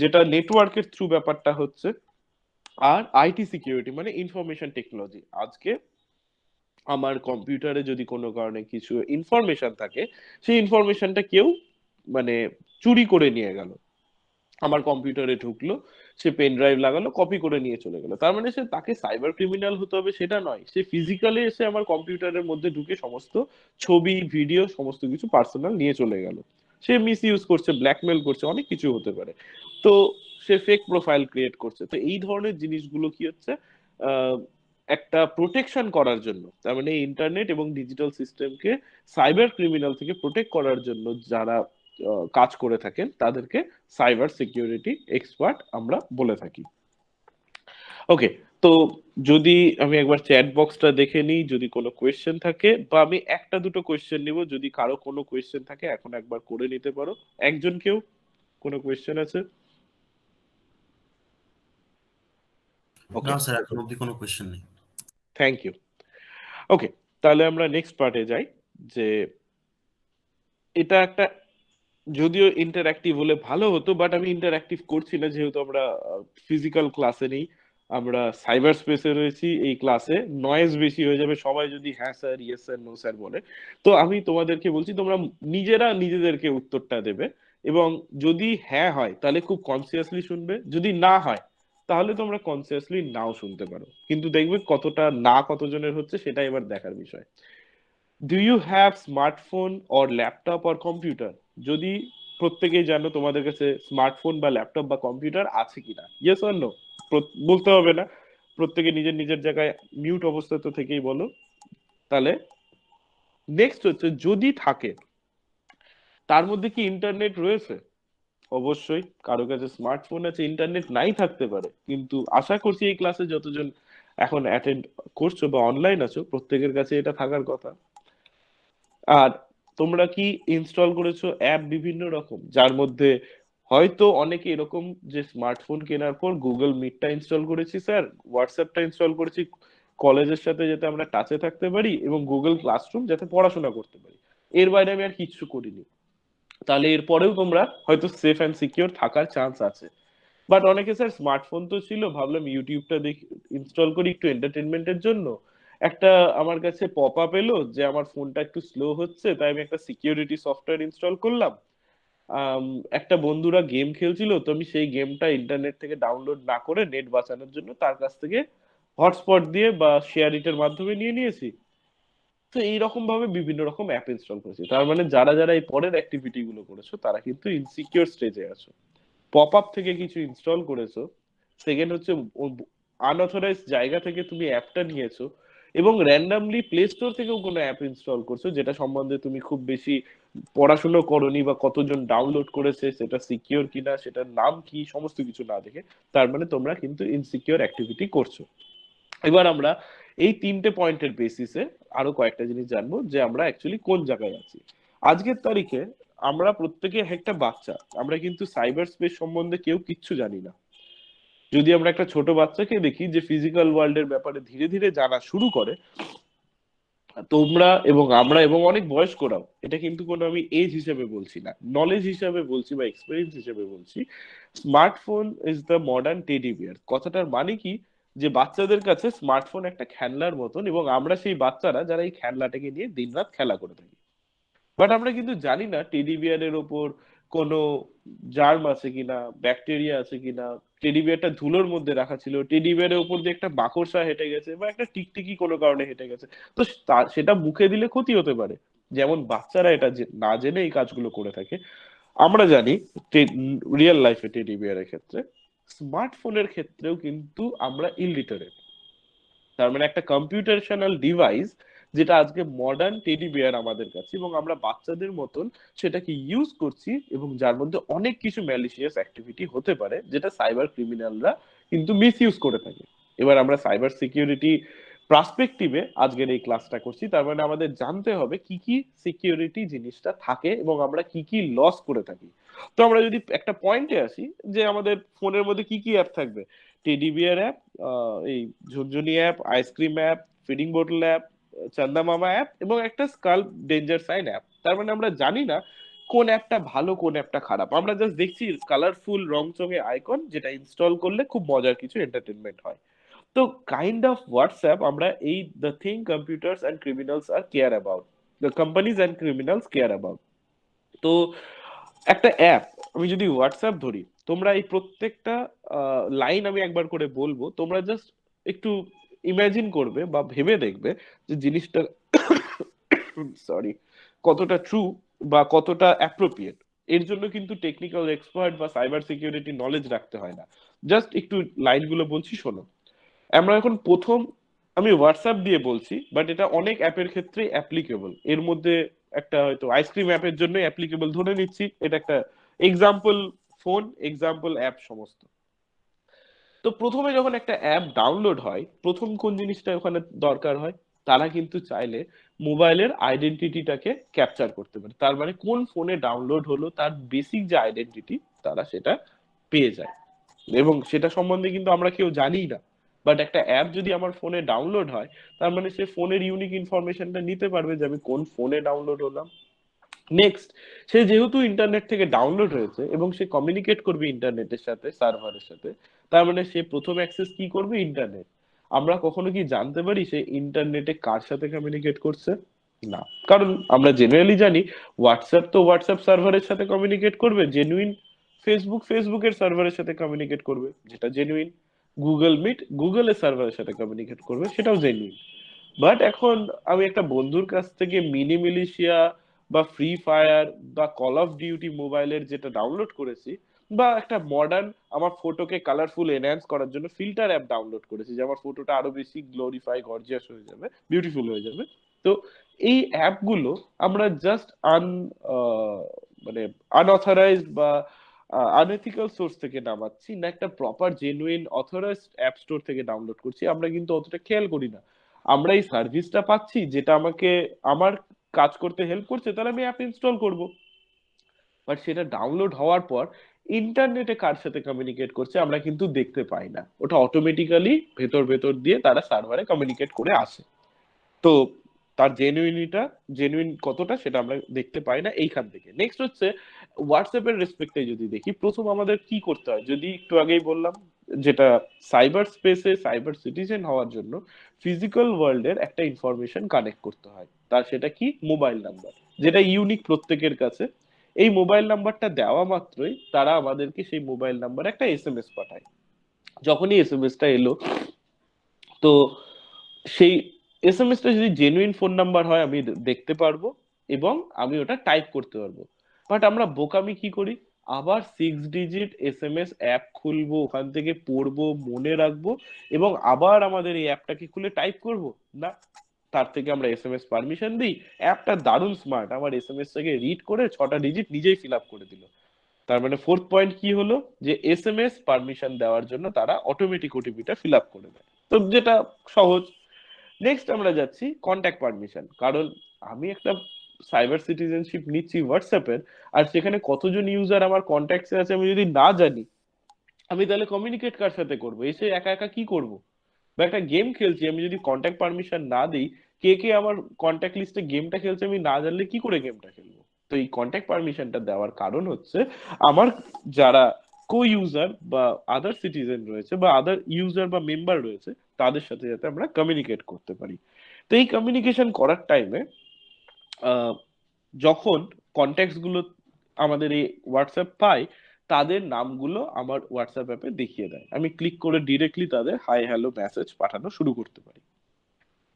যেটা নেটওয়ার্কের থ্রু ব্যাপারটা হচ্ছে। আর আইটি সিকিউরিটি মানে ইনফরমেশন টেকনোলজি, আজকে আমার কম্পিউটারে যদি কোনো কারণে কিছু ইনফরমেশন থাকে, সেই ইনফরমেশনটা কেউ মানে চুরি করে নিয়ে গেল, আমার কম্পিউটারে ঢুকলো, সে পেন ড্রাইভ লাগালো, কপি করে নিয়ে চলে গেল, তার মানে সে তাকে সাইবার ক্রিমিনাল হতে হবে সেটা নয়, সে ফিজিক্যালি এসে আমার কম্পিউটারের মধ্যে ঢুকে সমস্ত ছবি, ভিডিও, সমস্ত কিছু পার্সোনাল নিয়ে চলে গেল। সে মিস ইউজ করছে, ব্ল্যাকমেল করছে, অনেক কিছু হতে পারে। তো সে ফেক প্রোফাইল ক্রিয়েট করছে। তো এই ধরনের জিনিসগুলো কি হচ্ছে, আহ, একটা প্রোটেকশন করার জন্য, তার মানে ইন্টারনেট এবং ডিজিটাল সিস্টেমকে সাইবার ক্রিমিনাল থেকে প্রোটেক্ট করার জন্য যারা কাজ করে থাকেন, তাদেরকে সাইবার সিকিউরিটি এক্সপার্ট আমরা বলে থাকি। ওকে, তো যদি আমি একবার চ্যাট বক্সটা দেখে নিই, যদি কোনো কোয়েশ্চেন থাকে, বা আমি একটা দুটো কোয়েশ্চেন নিব, যদি কারো কোনো কোয়েশ্চেন থাকে এখন একবার করে নিতে পারো। একজন কেউ কোনো কোয়েশ্চেন আছে?
না
ওকে,
স্যার, এখন অব্দি কোনো কোয়েশ্চেন নেই।
Thank you. ওকে, তাহলে আমরা নেক্সট পার্টে যাই। যে এটা একটা, যদিও ইন্টারঅ্যাক্টিভ হলে ভালো হতো, বাট আমি ইন্টারঅ্যাক্টিভ করছি না, যেহেতু আমরা ফিজিক্যাল ক্লাসে নেই, আমরা সাইবার স্পেসে রয়েছি। এই ক্লাসে নয়েজ বেশি হয়ে যাবে, সবাই যদি হ্যাঁ sir, yes sir, no sir বলে। তো আমি তোমাদেরকে বলছি, তোমরা নিজেরা নিজেদেরকে উত্তরটা দেবে, এবং যদি হ্যাঁ হয় তাহলে খুব কনসিয়াসলি শুনবে, যদি না হয় তাহলে তোমরা কনসিয়াসলি নাও শুনতে পারো, কিন্তু দেখবে কতটা না কতজনের হচ্ছে সেটা এবার দেখার বিষয়। Do you have smartphone or laptop or computer? যদি প্রত্যেকেই জানো তোমাদের কাছে স্মার্টফোন বা ল্যাপটপ বা কম্পিউটার আছে কিনা, ইয়েস অর নো। বলতে হবে না, প্রত্যেকে নিজের নিজের জায়গায় মিউট অবস্থাতে থেকেই বলো। তাহলে নেক্সট হচ্ছে, যদি থাকে তার মধ্যে কি ইন্টারনেট রয়েছে? অবশ্যই কারো কাছে স্মার্টফোন আছে, ইন্টারনেট নাই থাকতে পারে, কিন্তু আশা করছি এই ক্লাসে যতজন এখন অ্যাটেন্ড করছো বা অনলাইন আছো প্রত্যেকের কাছে এটা থাকার কথা। আর তোমরা কি ইনস্টল করেছো অ্যাপ বিভিন্ন রকম, যার মধ্যে হয়তো অনেকে এরকম যে স্মার্টফোন কেনার পর গুগল মিটটা ইনস্টল করেছি স্যার, হোয়াটসঅ্যাপটা ইনস্টল করেছি কলেজের সাথে যাতে আমরা টাচে থাকতে পারি, এবং গুগল ক্লাসরুম যাতে পড়াশোনা করতে পারি, এর বাইরে আমি আর কিচ্ছু করিনি। তাহলে এরপরেও তোমরা হয়তো সেফ অ্যান্ড সিকিউর থাকার চান্স আছে। বাট অনেকে স্যার স্মার্টফোন তো ছিল, ভাবলাম ইউটিউবটা দেখি, ইনস্টল করি একটু এন্টারটেনমেন্টের জন্য, একটা আমার কাছে পপ আপ এলো যে আমার ফোনটা একটু স্লো হচ্ছে, তাই আমি একটা সিকিউরিটি সফটওয়্যার ইনস্টল করলাম। আম, একটা বন্ধুরা গেম খেলছিল, তো আমি সেই গেমটা ইন্টারনেট থেকে ডাউনলোড না করে নেট বাঁচানোর জন্য তার কাছ থেকে হটস্পট দিয়ে বা শেয়ার ইটের মাধ্যমে নিয়ে নিয়েছি। তো এইরকম ভাবে বিভিন্ন রকম অ্যাপ ইনস্টল করেছি। তার মানে যারা যারা এই পরের অ্যাক্টিভিটি গুলো করেছো তারা কিন্তু ইনসিকিউর স্টেজে আছো। পপ আপ থেকে কিছু ইনস্টল করেছো, সেকেন্ড হচ্ছে আনঅথরাইজ জায়গা থেকে তুমি অ্যাপটা নিয়েছো, এবং র্যান্ডামলি প্লে স্টোর থেকেও কোনো অ্যাপ ইনস্টল করছো যেটা সম্বন্ধে তুমি খুব বেশি পড়াশুনো করনি, বা কতজন ডাউনলোড করেছে, সেটা সিকিউর কিনা, সেটার নাম কি, সমস্ত কিছু না দেখে। তার মানে তোমরা কিন্তু ইনসিকিউর অ্যাক্টিভিটি করছো। এবার আমরা এই তিনটে পয়েন্টের বেসিসে আরো কয়েকটা জিনিস জানবো, যে আমরা অ্যাকচুয়ালি কোন জায়গায় আছি আজকের তারিখে। আমরা প্রত্যেকে একটা বাচ্চা, আমরা কিন্তু সাইবার স্পেস সম্বন্ধে কেউ কিচ্ছু জানি না। যদি আমরা একটা ছোট বাচ্চাকে দেখি যে ফিজিক্যাল ওয়ার্ল্ডের ব্যাপারে ধীরে ধীরে জানা শুরু করে, তোমরা এবং আমরা এবং অনেক বয়স্করাও, এটা কিন্তু কোনো আমি এজ হিসেবে বলছি না, নলেজ হিসেবে বলছি বা এক্সপিরিয়েন্স হিসেবে বলছি। Smartphone is the modern teddy bear. কথাটার মানে কি, যে বাচ্চাদের কাছে স্মার্টফোন একটা খেলনার মতন, এবং আমরা সেই বাচ্চারা যারা এই খেলনাটাকে নিয়ে দিনরাত খেলা করে থাকি। বাট আমরা কিন্তু জানি না টেডি বিয়ারের ওপর কোনো জার্ম আছে কিনা, ব্যাকটেরিয়া আছে কিনা। টেডি বিয়ারটা ধুলোর মধ্যে রাখা ছিল, টেডি বিয়ারের উপর দিয়ে একটা মাকড়সা হেঁটে গেছে বা একটা টিকটিকি কোনো কারণে হেঁটে গেছে, তো সেটা মুখে দিলে ক্ষতি হতে পারে। যেমন বাচ্চারা এটা না জেনে এই কাজগুলো করে থাকে। আমরা জানি রিয়েল লাইফে টেডি বিয়ারের ক্ষেত্রে, স্মার্টফোনের ক্ষেত্রেও কিন্তু আমরা ইলিটারেট। তার মানে একটা কম্পিউটেশনাল ডিভাইস যেটা আজকে মডার্ন টেডি বিয়ার আমাদের কাছে, এবং আমরা বাচ্চাদের মতন সেটাকে ইউজ করছি, এবং যার মধ্যে অনেক কিছু ম্যালিশিয়াস অ্যাক্টিভিটি হতে পারে যেটা সাইবার ক্রিমিনালরা কিন্তু মিস ইউজ করে থাকে। এবার আমরা সাইবার সিকিউরিটি পার্সপেক্টিভে আজকের এই ক্লাসটা করছি, তার মানে আমাদের জানতে হবে কি কি সিকিউরিটি জিনিসটা থাকে এবং আমরা কি কি লস করে থাকি। তো আমরা যদি একটা পয়েন্টে আসি, যে আমাদের ফোনের মধ্যে কি কি অ্যাপ থাকবে, টেডি বিয়ার অ্যাপ, এই ঝুনঝুনি app, ice cream app, feeding bottle app, চান্দা মামা অ্যাপ, এবং একটা স্কাল ডেঞ্জার সাইন অ্যাপ। তার মানে আমরা জানি না কোন অ্যাপটা ভালো কোন অ্যাপটা খারাপ, আমরা জাস্ট দেখছি কালারফুল রং চঙে আইকন, যেটা ইনস্টল করলে খুব মজার কিছু এন্টারটেনমেন্ট হয়। তো কাইন্ড অফ হোয়াটসঅ্যাপ আমরা এই the thing computers and criminals are care about, the companies and criminals care about. তো একটা অ্যাপ, আমি যদি হোয়াটসঅ্যাপ ধরি, তোমরা এই প্রত্যেকটা লাইন আমি একবার করে বলবো, তোমরা জাস্ট একটু ইমাজিন করবে বা ভেবে দেখবে যে জিনিসটা সরি কতটা ট্রু বা কতটা অ্যাপ্রোপ্রিয়েট। এর জন্য কিন্তু টেকনিক্যাল এক্সপার্ট বা সাইবার সিকিউরিটি নলেজ রাখতে হয় না। জাস্ট একটু লাইনগুলো বলছি, শোনো। আমরা এখন প্রথম, আমি হোয়াটসঅ্যাপ দিয়ে বলছি, বাট এটা অনেক অ্যাপের ক্ষেত্রে অ্যাপ্লিকেবল। এর মধ্যে একটা হয়তো আইসক্রিম অ্যাপের জন্য অ্যাপ্লিকেবল ধরে নিচ্ছি, এটা একটা এক্সাম্পল ফোন, এক্সাম্পল অ্যাপ সমস্ত। তো প্রথমে যখন একটা অ্যাপ ডাউনলোড হয়, প্রথম কোন জিনিসটা ওখানে দরকার হয়, তারা কিন্তু চাইলে মোবাইলের আইডেন্টিটিটাকে ক্যাপচার করতে পারে। তার মানে কোন ফোনে ডাউনলোড হলো তার বেসিক যে আইডেন্টিটি, তারা সেটা পেয়ে যায়। এবং সেটা সম্বন্ধে কিন্তু আমরা কেউ জানি না, বাট একটা অ্যাপ যদি আমার ফোনে ডাউনলোড হয়, তার মানে সে ফোনের ইউনিক ইনফরমেশনটা নিতে পারবে যে আমি কোন ফোনে ডাউনলোড হলাম। নেক্সট, সে যেহেতু ইন্টারনেট থেকে ডাউনলোড হয়েছে এবং সে কমিউনিকেট করবে ইন্টারনেটের সাথে, সার্ভারের সাথে, তার মানে সে প্রথম অ্যাক্সেস কি করবে? ইন্টারনেট। আমরা কখনো কি জানতে পারি সে ইন্টারনেটে কার সাথে কমিউনিকেট করছে? না। কারণ আমরা জেনারেলি জানি হোয়াটসঅ্যাপ তো হোয়াটসঅ্যাপ সার্ভারের সাথে কমিউনিকেট করবে, জেনুইন ফেসবুকের সার্ভারের সাথে কমিউনিকেট করবে, যেটা জেনুইন। গুগল মিট গুগলের সার্ভারের সাথে কমিউনিকেট করবে, সেটাও জেনুইন। বাট এখন আমি একটা বন্ধুর কাছ থেকে মিনি মিলিশিয়া বা ফ্রি ফায়ার বা কল অফ ডিউটি মোবাইলের যেটা ডাউনলোড করেছি, বা একটা মডার্ন আমার ফটোকে কালারফুল এনহ্যান্স করার জন্য ফিল্টার অ্যাপ ডাউনলোড করেছি, যে আমার ফটোটা আরো বেশি গ্লোরিফাই গর্জিয়াস হয়ে যাবে, বিউটিফুল হয়ে যাবে। তো এই অ্যাপগুলো আমরা জাস্ট মানে আনঅথরাইজড বা আনএথিক্যাল সোর্স থেকে নামাচ্ছি, না একটা proper genuine authorised app store থেকে ডাউনলোড করছি, আমরা কিন্তু অতটা খেয়াল করি না। আমরা এই সার্ভিসটা পাচ্ছি, যেটা আমাকে আমার কাজ করতে হেল্প করছে, তাহলে আমি অ্যাপ ইনস্টল করব। বাট সেটা ডাউনলোড হওয়ার পর ইন্টারনেটে কার সাথে কমিউনিকেট করছে আমরা কিন্তু দেখতে পাই না, ওটা অটোমেটিক্যালি ভেতর ভেতর দিয়ে তারা সার্ভারে কমিউনিকেট করে আসে। তো তার জেনুইন কতটা সেটা আমরা দেখতে পাই না এইখান থেকে। নেক্সট হচ্ছে হোয়াটসঅ্যাপের রেসপেক্টে যদি দেখি, প্রথম আমাদের কি করতে হয়, যদি একটু আগেই বললাম, যেটা সাইবার স্পেসে সাইবার সিটিজেন হওয়ার জন্য ফিজিক্যাল ওয়ার্ল্ডের একটা ইনফরমেশন কানেক্ট করতে হয়, তার সেটা কি? মোবাইল নাম্বার, যেটা ইউনিক প্রত্যেকের কাছে। এই মোবাইল নাম্বারটা দেওয়া মাত্রই তারা আমাদেরকে সেই মোবাইল নাম্বারে একটা এসএমএস পাঠায়। যখনই এসএমএসটা এলো, তো সেই এসএমএসটা যদি জেনুইন ফোন নাম্বার হয় আমি দেখতে পারবো এবং আমি ওটা টাইপ করতে পারবো। বাট আমরা বোকামি কি করি, আবার 6 ডিজিট এসএমএস অ্যাপ খুলবো, ওখান থেকে পড়বো, মনে রাখবো, এবং আবার আমাদের এই অ্যাপটাকে খুলে টাইপ করব? না, তার থেকে আমরা এসএমএস পারমিশন দিই। অ্যাপটা দারুণ স্মার্ট, আমার এসএমএস থেকে রিড করে 6টা ডিজিট নিজেই ফিল আপ করে দিল। তার মানে ফোর্থ পয়েন্ট কি হলো, যে এসএমএস পারমিশন দেওয়ার জন্য তারা অটোমেটিক ওটিপিটা ফিল আপ করে দেয়, তো যেটা সহজ। নেক্সট আমরা যাচ্ছি কন্ট্যাক্ট পারমিশন, কারণ আমি একটা সাইবার সিটিজেনশিপ নিচ্ছি হোয়াটসঅ্যাপের, আর সেখানে কতজন ইউজার আমার কন্ট্যাক্টসে আছে আমি যদি না জানি, আমি তাহলে কমিউনিকেট কার সাথে করবো? এসে একা একা কি করব? বা একটা গেম খেলছি, আমি যদি কন্ট্যাক্ট পারমিশন না দিই, কে কে আমার কন্ট্যাক্ট লিস্টে গেমটা খেলছে আমি না জানলে কি করে গেমটা খেলবো? তো এই কন্ট্যাক্ট পারমিশনটা দেওয়ার কারণ হচ্ছে আমার যারা কো ইউজার বা আদার সিটিজেন রয়েছে বা আদার ইউজার বা মেম্বার রয়েছে, তাদের সাথে যাতে আমরা কমিউনিকেট করতে পারি। তো এই কমিউনিকেশন করার টাইমে যখন কন্ট্যাক্টস গুলো আমাদের এই হোয়াটসঅ্যাপ পায়, তাদের নামগুলো আমার হোয়াটসঅ্যাপ অ্যাপে দেখিয়ে দেয়, আমি ক্লিক করে ডিরেক্টলি তাদের হাই হ্যালো মেসেজ পাঠানো শুরু করতে পারি।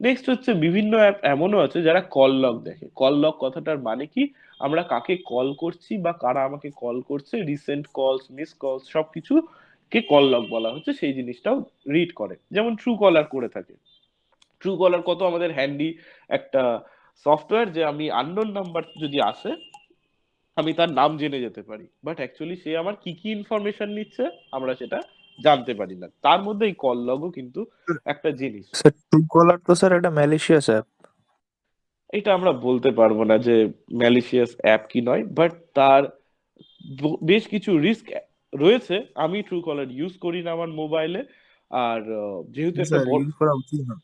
নেক্সট হচ্ছে বিভিন্ন অ্যাপ এমনও আছে যারা কল লগ দেখে। কল লগ কথাটার মানে কি, আমরা কাকে কল করছি বা কারা আমাকে কল করছে, রিসেন্ট কলস, মিস কলস, সবকিছু কে কল লগ বলা হচ্ছে, সেই জিনিসটাও রিড করে, যেমন ট্রু কলার করে থাকে। ট্রু কলার কত আমাদের হ্যান্ডি একটা সফটওয়্যার, যে আমি আননোন নাম্বার যদি আসে আমি তার নাম জেনে যেতে পারি, বাট অ্যাকচুয়ালি সে আমার কি কি ইনফরমেশন নিচ্ছে আমরা সেটা জানতে পারি না। তার মধ্যে এই কল লগও কিন্তু একটা জিনিস।
স্যার ট্রুকলার তো স্যার একটা ম্যালিশিয়াস অ্যাপ।
এটা আমরা বলতে পারবো না যে ম্যালিশিয়াস অ্যাপ কি নয়, বাট তার বেশ কিছু রিস্ক রয়েছে। আমি ট্রু কলার ইউজ করি না আমার মোবাইলে। আর যেহেতু একটা
স্যার ইউজ করা উচিত না।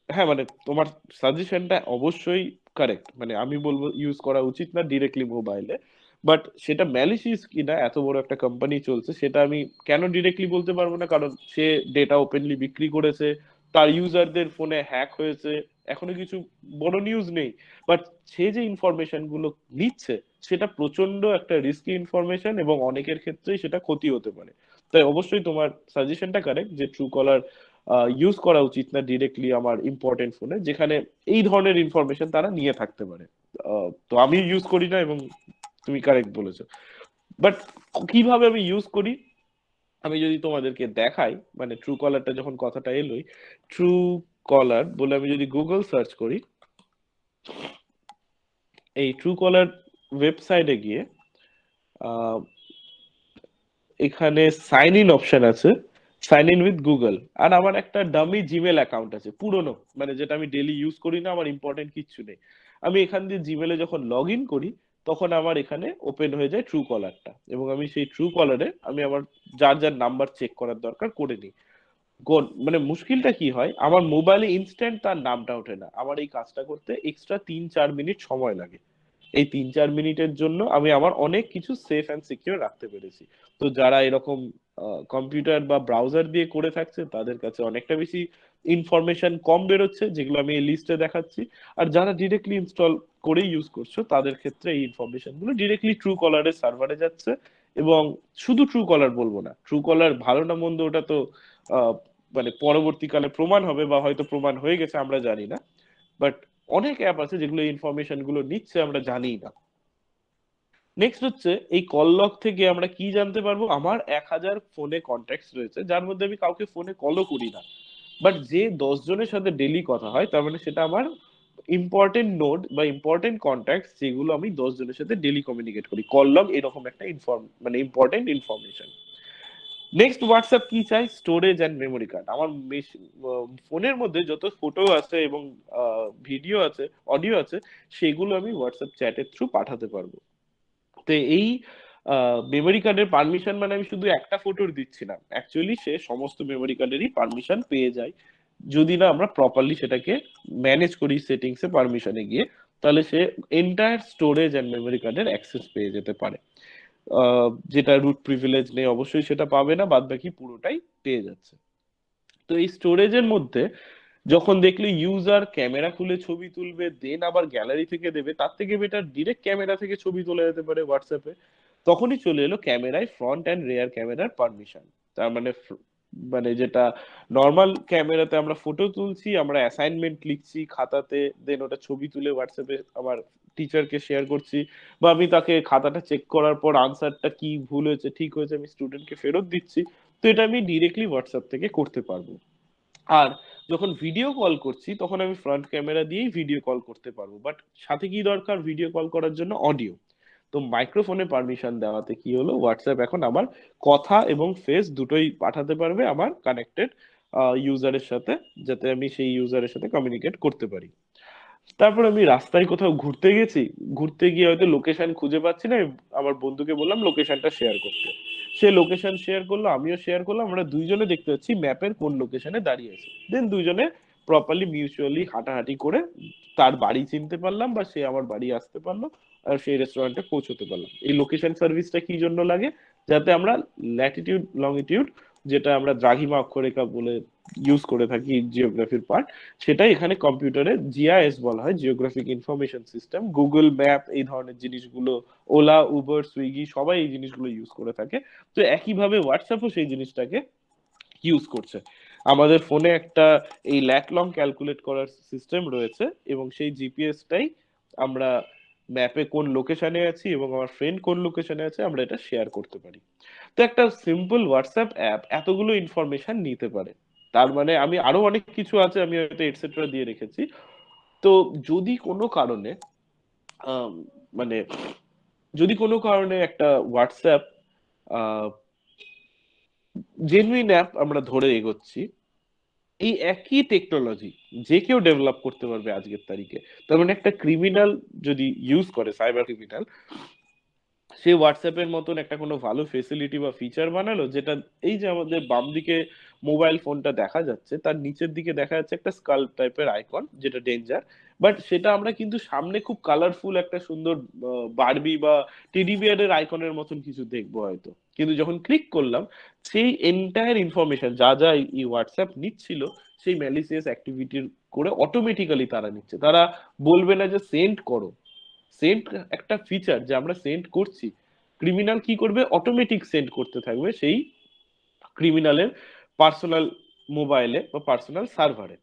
হ্যাঁ, মানে তোমার সাজেশনটা অবশ্যই কারেক্ট, মানে আমি বলবো ইউজ করা উচিত না ডিরেক্টলি মোবাইলে। বাট সেটা ম্যালিশিয়াস কিনা, এত বড় একটা কোম্পানি চলছে, সেটা আমি কেন ডিরেক্টলি বলতে পারবো না, কারণ সে ডেটা ওপেনলি বিক্রি করেছে, তার ইউজারদের ফোনে হ্যাক হয়েছে, এখনো কিছু বড় নিউজ নেই। বাট সে যে ইনফরমেশন গুলো নিচ্ছে সেটা প্রচন্ড একটা রিস্কি ইনফরমেশন, এবং অনেকের ক্ষেত্রেই সেটা ক্ষতি হতে পারে। তাই অবশ্যই তোমার সাজেশনটা কারেক্ট যে ট্রু কলার ইউজ করা উচিত না ডিরেক্টলি আমার ইম্পর্টেন্ট ফোনে, যেখানে এই ধরনের ইনফরমেশন তারা নিয়ে থাকতে পারে। তো আমি ইউজ করি না, এবং তুমি কারেক্ট বলেছো। বাট কিভাবে আমি ইউজ করি আমি যদি তোমাদেরকে দেখাই, মানে ট্রু কলারটা যখন কথাটা এলোই, ট্রু কলার বলে আমি যদি গুগল সার্চ করি, এই ট্রু কলার ওয়েবসাইটে গিয়ে আহ, এখানে সাইন ইন অপশন আছে, সাইন ইন উইথ গুগল, আর আমার একটা ডামি জিমেল অ্যাকাউন্ট আছে পুরনো, মানে যেটা আমি ডেলি ইউজ করি না, আমার ইম্পর্টেন্ট কিচ্ছু নেই। আমি এখান দিয়ে জিমেলে যখন লগ ইন করি তখন আমার এখানে ওপেন হয়ে যায় ট্রু কলারটা, এবং আমি সেই ট্রু কলারে আমি আমার যার যার নাম্বার চেক করার দরকার করে নিই। মানে মুশকিলটা কি হয়, আমার মোবাইলে ইনস্ট্যান্ট তার নামটা ওঠে না, আমার এই কাজটা করতে এক্সট্রা 3-4 মিনিট সময় লাগে। এই 3-4 মিনিটের জন্য আমি আমার অনেক কিছু সেফ অ্যান্ড সিকিউর রাখতে পেরেছি। তো যারা এরকম কম্পিউটার বা ব্রাউজার দিয়ে করে থাকছে তাদের কাছে অনেকটা বেশি ইনফরমেশন কম বেরোচ্ছে, যেগুলো আমি এই লিস্টে দেখাচ্ছি। আর যারা ডিরেক্টলি ইনস্টল করে ইউজ করছো তাদের ক্ষেত্রে এই ইনফরমেশন গুলো ডিরেক্টলি ট্রু কলারের সার্ভারে যাচ্ছে। এবং শুধু ট্রু কলার বলবো না, ট্রু কলার ভালো না মন্দ ওটা তো আহ, মানে পরবর্তীকালে প্রমাণ হবে, বা হয়তো প্রমাণ হয়ে গেছে আমরা জানি না। বাট অনেক অ্যাপ আছে যেগুলো ইনফরমেশন গুলো নিচ্ছে আমরা জানি না। নেক্সট হচ্ছে এই কল লগ থেকে আমরা কি জানতে পারবো, আমার 1000 ফোনে কন্ট্যাক্ট রয়েছে যার মধ্যে আমি কাউকে ফোনে কলও করি না, বাট যে 10 জনের সাথে ডেলি কথা হয়, তার মানে সেটা আমার ইম্পর্টেন্ট নোড বা ইম্পর্টেন্ট কন্ট্যাক্ট, যেগুলো আমি 10 জনের সাথে ডেলি কমিউনিকেট করি। কল লগ এরকম একটা মানে ইম্পর্টেন্ট ইনফরমেশন। নেক্সট হোয়াটসঅ্যাপ কি চাই, স্টোরেজ অ্যান্ড মেমোরি কার্ড। আমার ফোনের মধ্যে যত ফটো আছে এবং ভিডিও আছে, অডিও আছে, সেগুলো আমি হোয়াটসঅ্যাপ চ্যাটের থ্রু পাঠাতে পারবো। তো এই মেমোরি কার্ডের পারমিশন মানে আমি শুধু একটা ফটোর দিচ্ছি না, অ্যাকচুয়ালি সে সমস্ত মেমোরি কার্ডেরই পারমিশন পেয়ে যায়। যদি না আমরা প্রপারলি সেটাকে ম্যানেজ করি সেটিংসে পারমিশনে গিয়ে, তাহলে সে এন্টায়ার স্টোরেজ অ্যান্ড মেমোরি কার্ডের অ্যাক্সেস পেয়ে যেতে পারে। যেটা রুট প্রিভিলেজ নেই অবশ্যই সেটা পাবে না, বাদ বাকি পুরোটাই পেয়ে যাচ্ছে। তো এই স্টোরেজের মধ্যে যখন দেখলি ইউজার ক্যামেরা খুলে ছবি তুলবে দেন আবার গ্যালারি থেকে দেবে, তার থেকে বেটার ডিরেক্ট ক্যামেরা থেকে ছবি তোলা যেতে পারে হোয়াটসঅ্যাপে। তখনই চলে এলো ক্যামেরায় ফ্রন্ট অ্যান্ড রেয়ার ক্যামেরার পারমিশন। তার মানে মানে যেটা নর্মাল ক্যামেরাতে আমরা ফটো তুলছি, আমরা অ্যাসাইনমেন্ট লিখছি খাতাতে, দেন ওটা ছবি তুলে হোয়াটসঅ্যাপে আমার টিচারকে শেয়ার করছি, বা আমি তাকে খাতাটা চেক করার পর আনসারটা কি ভুল হয়েছে ঠিক হয়েছে আমি স্টুডেন্টকে ফেরত দিচ্ছি। তো এটা আমি ডিরেক্টলি হোয়াটসঅ্যাপ থেকে করতে পারবো। আর যখন ভিডিও কল করছি তখন আমি ফ্রন্ট ক্যামেরা দিয়েই ভিডিও কল করতে পারবো, বাট সাথে কি দরকার ভিডিও কল করার জন্য, অডিও। তো মাইক্রোফোনে পারমিশন দেওয়াতে কি হলো, হোয়াটসঅ্যাপ এখন আমার কথা এবং ফেস দুটোই পাঠাতে পারবে আমার কানেক্টেড ইউজারের সাথে, যাতে আমি সেই ইউজারের সাথে কমিউনিকেট করতে পারি। তারপর আমি রাস্তায় কোথাও ঘুরতে গেছি, ঘুরতে গিয়ে হয়তো লোকেশন খুঁজে পাচ্ছি না, আমি আমার বন্ধুকে বললাম লোকেশনটা শেয়ার করতে। সে লোকেশন শেয়ার করলো, আমিও শেয়ার করলাম, আমরা দুইজনে দেখতে পাচ্ছি ম্যাপের কোন লোকেশনে দাঁড়িয়ে আছে। দেন দুইজনে প্রপারলি মিউচুয়ালি হাঁটাহাঁটি করে তার বাড়ি চিনতে পারলাম, বা সে আমার বাড়ি আসতে পারলো, আর সেই রেস্টুরেন্টে পৌঁছতে পারলাম। এই লোকেশন সার্ভিসটা কি জন্য লাগে, যাতে আমরা ল্যাটিটিউড লংিটিউড, যেটা আমরা দ্রাঘিমা অক্ষরেখা বলে ইউজ করে থাকি জিওগ্রাফির পার্ট, সেটাই এখানে কম্পিউটারে জিআইএস বলা হয়, geographic information system. Google map এই ধরনের জিনিসগুলো, ওলা উবার সুইগি সবাই এই জিনিসগুলো ইউজ করে থাকে। তো একইভাবে হোয়াটসঅ্যাপও সেই জিনিসটাকে ইউজ করছে। আমাদের ফোনে একটা এই ল্যাক লং ক্যালকুলেট করার সিস্টেম রয়েছে, এবং সেই জিপিএসটাই আমরা ম্যাপে কোন লোকেশনে আছি এবং আমার ফ্রেন্ড কোন লোকেশনে আছে আমরা এটা শেয়ার করতে পারি। তো একটা সিম্পল হোয়াটসঅ্যাপ অ্যাপ এতগুলো ইনফরমেশন নিতে পারে। তার মানে আমি আরো অনেক কিছু আছে আমি হয়তো এটসেট্রা দিয়ে রেখেছি। তো যদি কোনো কারণে আম, মানে যদি কোনো কারণে একটা হোয়াটসঅ্যাপ জেনুইন অ্যাপ আমরা ধরে এগোচ্ছি, এই একই টেকনোলজি যে কেউ ডেভেলপ করতে পারবে আজকের তারিখে। তার মানে একটা ক্রিমিনাল যদি ইউজ করে, সাইবার ক্রিমিনাল, সে হোয়াটসঅ্যাপের মতন একটা কোনো ভালো ফেসিলিটি বা ফিচার বানালো, যেটা এই যে আমাদের বাম দিকে মোবাইল ফোনটা দেখা যাচ্ছে তার নিচের দিকে দেখা যাচ্ছে একটা স্কাল টাইপের আইকন, যেটা ডেঞ্জার। বাট সেটা আমরা কিন্তু সামনে খুব কালারফুল একটা সুন্দর বারবি বা টেডি বিয়ারের আইকনের মতন কিছু দেখবো হয়তো, কিন্তু যখন ক্লিক করলাম সেই এন্টায়ার ইনফরমেশন যা যা এই হোয়াটসঅ্যাপ নিচ্ছিল, সেই ম্যালিসিয়াস অ্যাক্টিভিটির করে অটোমেটিক্যালি তারা নিচ্ছে। তারা বলবে না যে সেন্ড করো, সেন্ড একটা ফিচার যে আমরা সেন্ড করছি, ক্রিমিনাল কি করবে অটোমেটিক সেন্ড করতে থাকবে সেই ক্রিমিনালের পার্সোনাল মোবাইলে বা পার্সোনাল সার্ভারে।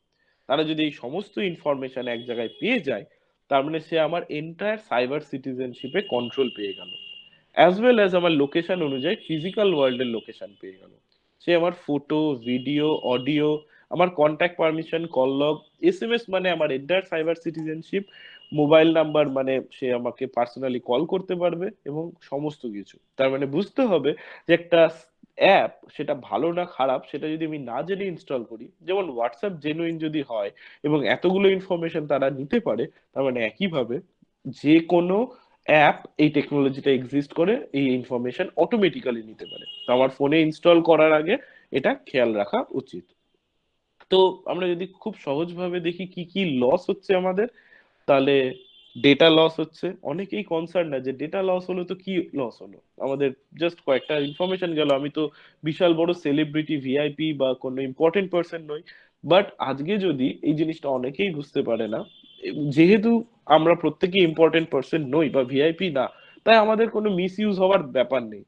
তারা যদি এই সমস্ত ইনফরমেশন এক জায়গায় পেয়ে যায়, তার মানে সে আমার এন্টায়ার সাইবার সিটিজেনশিপে কন্ট্রোল পেয়ে গেল, অ্যাজ ওয়েল অ্যাজ আমার লোকেশন অনুযায়ী ফিজিক্যাল ওয়ার্ল্ডের লোকেশন পেয়ে গেল। সে আমার ফটো, ভিডিও, অডিও, আমার contact permission, call log, SMS, মানে আমার entire cyber citizenship, mobile number মানে সে আমাকে পার্সোনালি কল করতে পারবে, এবং সমস্ত কিছু। তার মানে বুঝতে হবে যে একটা অ্যাপ সেটা ভালো না খারাপ সেটা যদি আমি না জেনে ইনস্টল করি, যেমন হোয়াটসঅ্যাপ জেনুইন যদি হয় এবং এতগুলো ইনফরমেশন তারা নিতে পারে, তার মানে একইভাবে যে কোনো অ্যাপ এই টেকনোলজিটা এক্সিস্ট করে এই ইনফরমেশন অটোমেটিক্যালি নিতে পারে। তো আমার ফোনে ইনস্টল করার আগে এটা খেয়াল রাখা উচিত। তো আমরা যদি খুব সহজভাবে দেখি কি কি লস হচ্ছে আমাদের, তাহলে ডেটা লস হচ্ছে। অনেকেই কনসার্ন না যে ডেটা লস হলো তো কি লস হলো, আমাদের জাস্ট কয়েকটা ইনফরমেশন গেল, আমি তো বিশাল বড় সেলিব্রিটি ভিআইপি বা কোনো ইম্পর্টেন্ট পার্সন নই। বাট আজকে যদি এই জিনিসটা অনেকেই বুঝতে পারে না, যেহেতু আমরা প্রত্যেকেই ইম্পর্টেন্ট পার্সন নই বা ভিআইপি না, তাই আমাদের কোনো মিস ইউজ হওয়ার ব্যাপার নেই।